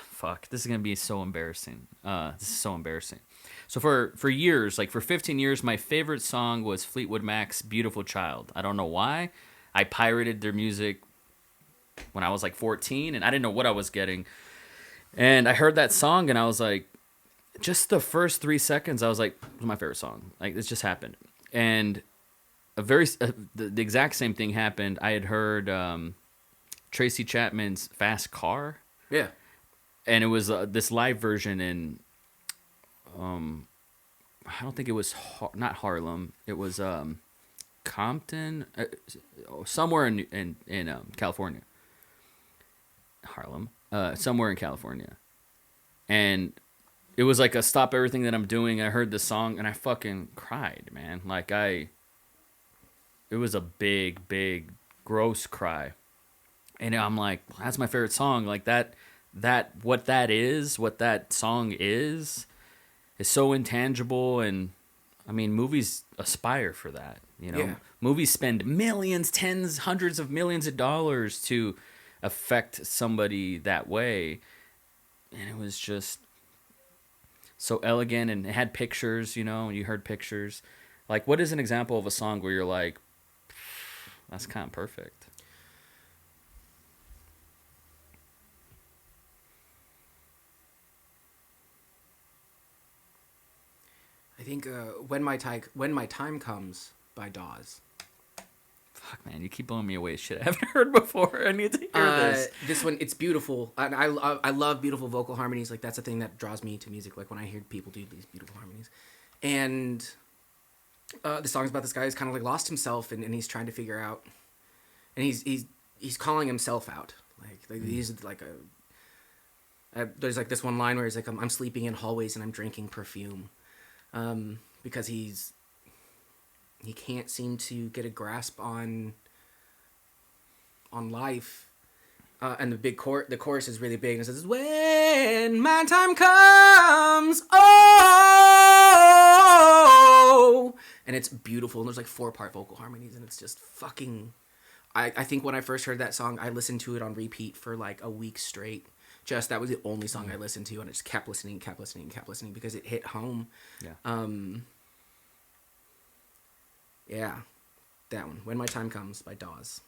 Fuck, this is gonna be so embarrassing. This is so embarrassing. So for years, like for 15 years, my favorite song was Fleetwood Mac's "Beautiful Child." I don't know why. I pirated their music when I was like 14, and I didn't know what I was getting. And I heard that song, and I was like, just the first 3 seconds, I was like, "This is my favorite song." Like, this just happened. And the exact same thing happened. I had heard Tracy Chapman's "Fast Car." Yeah. And it was this live version in, I don't think it was not Harlem. It was Compton, somewhere in California. Harlem, somewhere in California. And it was like a stop everything that I'm doing. I heard the song and I fucking cried, man. Like it was a big, big, gross cry. And I'm like, that's my favorite song. Like what that song is so intangible. And I mean, movies aspire for that, Yeah. Movies spend millions, tens, hundreds of millions of dollars to affect somebody that way. And it was just so elegant, and it had pictures, you heard pictures. Like, what is an example of a song where you're like, that's kind of perfect? I think When My Time Comes by Dawes. Fuck, man, you keep blowing me away with shit I haven't heard before. I need to hear this. This one, it's beautiful. I love beautiful vocal harmonies. Like, that's the thing that draws me to music. Like, when I hear people do these beautiful harmonies. And the song's about this guy who's kind of like lost himself, and he's trying to figure out. And he's calling himself out. Like he's like there's like this one line where he's like, I'm sleeping in hallways and I'm drinking perfume. Because he can't seem to get a grasp on life, and the chorus is really big, and it says, "When my time comes, oh," and it's beautiful, and there's like 4-part vocal harmonies, and it's just fucking. I think when I first heard that song, I listened to it on repeat for like a week straight. That was the only song I listened to, and I just kept listening because it hit home. Yeah. Yeah, that one. When My Time Comes by Dawes.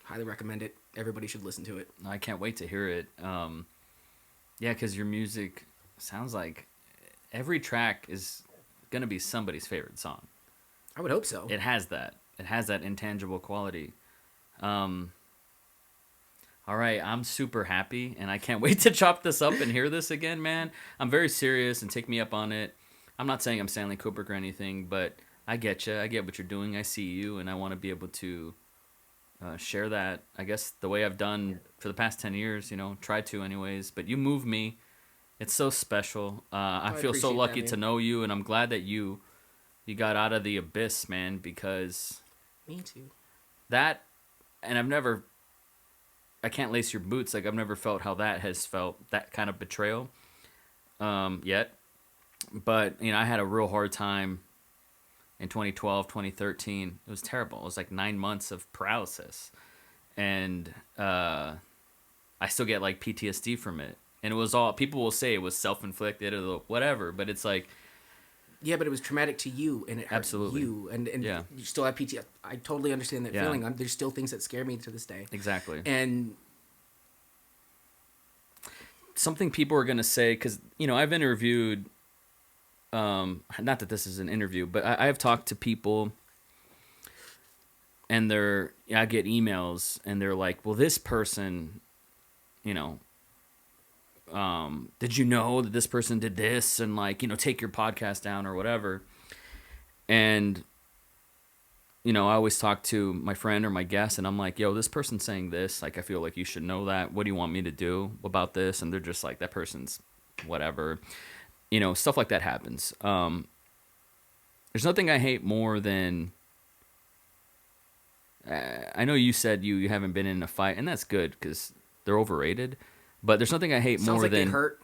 Highly recommend it. Everybody should listen to it. I can't wait to hear it. Yeah, because your music sounds like every track is going to be somebody's favorite song. I would hope so. It has that. It has that intangible quality. All right, I'm super happy, and I can't wait to chop this up and hear this again, man. I'm very serious, and take me up on it. I'm not saying I'm Stanley Kubrick or anything, but I get you. I get what you're doing. I see you, and I want to be able to share that, I guess, the way I've done for the past 10 years, try to anyways. But you move me. It's so special. I feel so appreciate lucky that, to man. know you, and I'm glad that you got out of the abyss, man, because Me too. that, and I can't lace your boots. Like, I've never felt how that has felt, that kind of betrayal, yet. But, I had a real hard time in 2012, 2013. It was terrible. It was like 9 months of paralysis. And I still get like PTSD from it. And it was all, people will say it was self-inflicted or whatever, but it's like, Yeah, but it was traumatic to you, and it hurt Absolutely. you, and Yeah. you still have PTSD. I totally understand that Yeah. feeling. There's still things that scare me to this day. exactly. And Something people are going to say, because, I've interviewed, not that this is an interview, but I've talked to people, and I get emails, and they're like, well, this person, did you know that this person did this, and like, take your podcast down or whatever. And, I always talk to my friend or my guest, and I'm like, yo, this person's saying this, like, I feel like you should know that. What do you want me to do about this? And they're just like, that person's whatever. Stuff like that happens. There's nothing I hate more than, I know you said you haven't been in a fight, and that's good because they're overrated. But there's nothing I hate sounds more like they than hurt.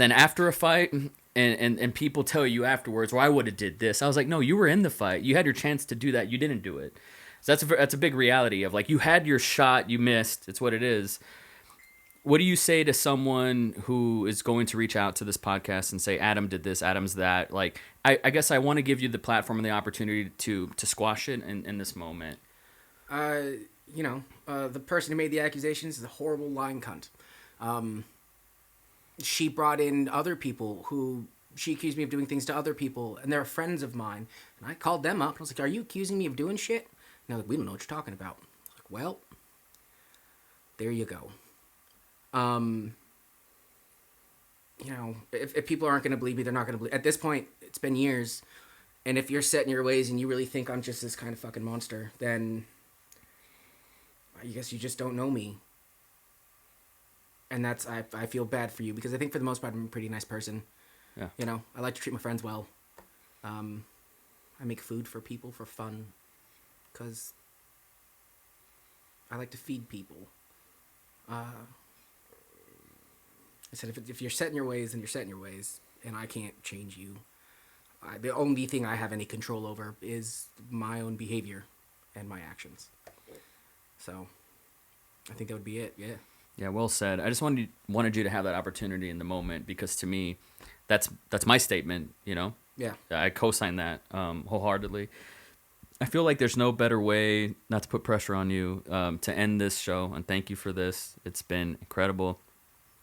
after a fight, and people tell you afterwards, well, I would have did this. I was like, no, you were in the fight. You had your chance to do that. You didn't do it. So that's a big reality of, like, you had your shot, you missed. It's what it is. What do you say to someone who is going to reach out to this podcast and say, Adam did this, Adam's that? Like, I guess I want to give you the platform and the opportunity to squash it in this moment. The person who made the accusations is a horrible lying cunt. She brought in other people who she accused me of doing things to other people, and they're friends of mine. And I called them up, and I was like, are you accusing me of doing shit? And they're like, we don't know what you're talking about. I was like, well, there you go. If people aren't going to believe me, they're not going to believe. At this point, it's been years, and if you're set in your ways and you really think I'm just this kind of fucking monster, then I guess you just don't know me. And that's, I feel bad for you, because I think for the most part I'm a pretty nice person. Yeah. I like to treat my friends well. I make food for people for fun, because I like to feed people. I said, if you're set in your ways, then you're set in your ways, and I can't change you. The only thing I have any control over is my own behavior and my actions. So I think that would be it. Yeah. Yeah, well said. I just wanted you to have that opportunity in the moment, because to me, that's my statement. Yeah. I co-sign that wholeheartedly. I feel like there's no better way, not to put pressure on you, to end this show. And thank you for this. It's been incredible.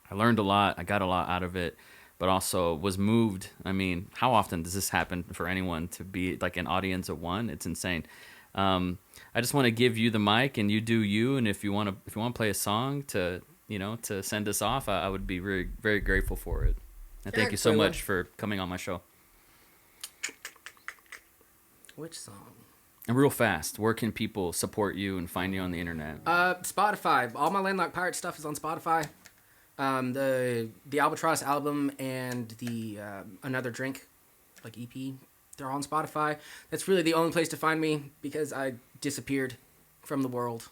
I learned a lot. I got a lot out of it, but also was moved. I mean, how often does this happen for anyone to be like an audience of one? It's insane. I just want to give you the mic, and you do you. And if you want to play a song to send us off, I would be very, very grateful for it. And thank you so much for coming on my show. Which song? And real fast, where can people support you and find you on the internet? Spotify. All my Landlocked Pirate stuff is on Spotify. The Albatross album and the Another Drink, like EP, they're on Spotify. That's really the only place to find me, because I disappeared from the world,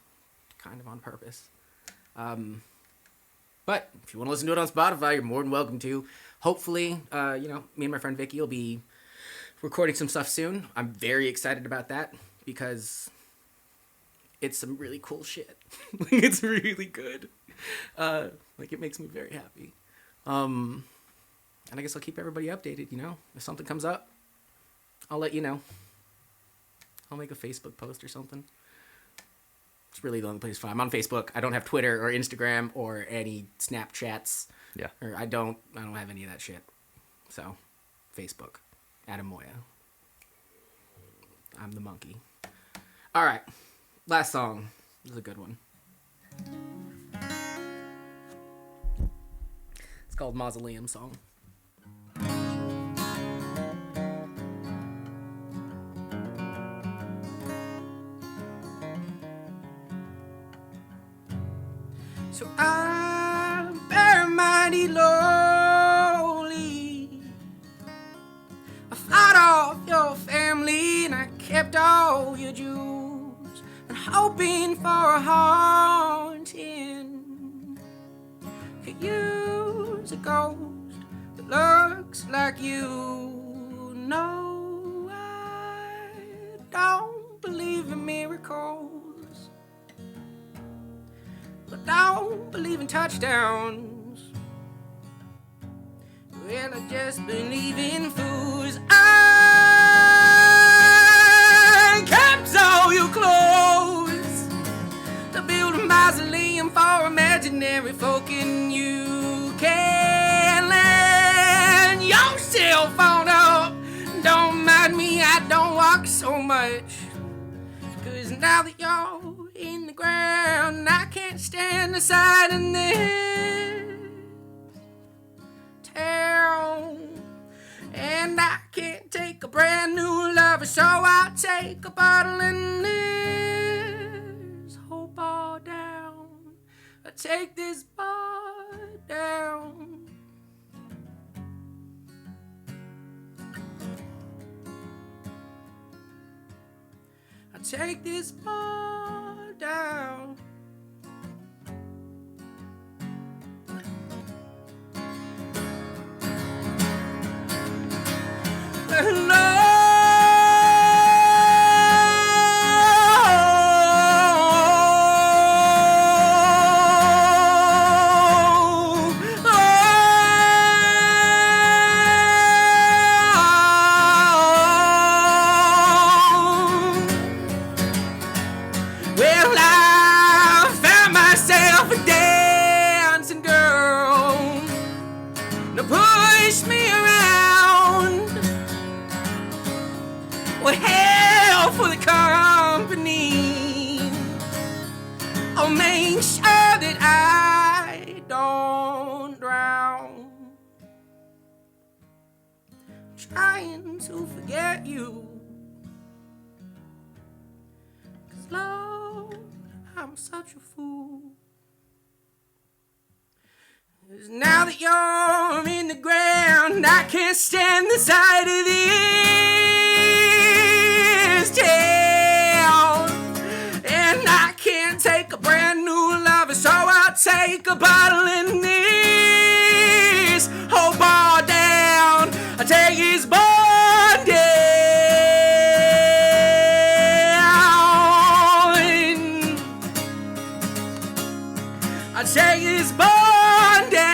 kind of on purpose. But if you want to listen to it on Spotify, you're more than welcome to. Hopefully, me and my friend Vicky will be recording some stuff soon. I'm very excited about that, because it's some really cool shit. It's really good. It makes me very happy. And I guess I'll keep everybody updated, If something comes up, I'll let you know. I'll make a Facebook post or something. It's really the only place to find. I'm on Facebook. I don't have Twitter or Instagram or any Snapchats. Yeah. Or I don't have any of that shit. So, Facebook. Adam Moya. I'm the monkey. All right. Last song. This is a good one. It's called Mausoleum Song. for a haunting. Could use a ghost that looks like you. No, I don't believe in miracles, but don't believe in touchdowns. Well, I just believe in fools. I kept all your clothes to build a mausoleum for imaginary folk, and you can land yourself on up. Don't mind me, I don't walk so much, 'cause now that you're in the ground, I can't stand the sight of this town. And I can't take a brand new lover, so I'll take a bottle and this whole bar down. I take this bar down. I take this bar down. Well, I found myself a dancing girl to push me around. Well, hell for the company. I'll make sure that I don't drown. Trying to forget you, 'cause Lord, I'm such a fool. 'Cause now that you're in the ground, I can't stand the sight of this town. And I can't take a brand new lover, so I'll take a bottle in this whole bar down. I take his bar down. I take his bar down.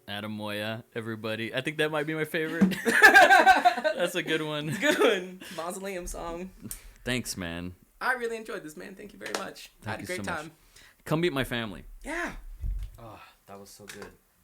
Adam Moya, everybody. I think that might be my favorite. That's a good one. Good one. Mausoleum song. Thanks, man. I really enjoyed this, man. Thank you very much. I had a great time. Come meet my family. Yeah. Oh, that was so good.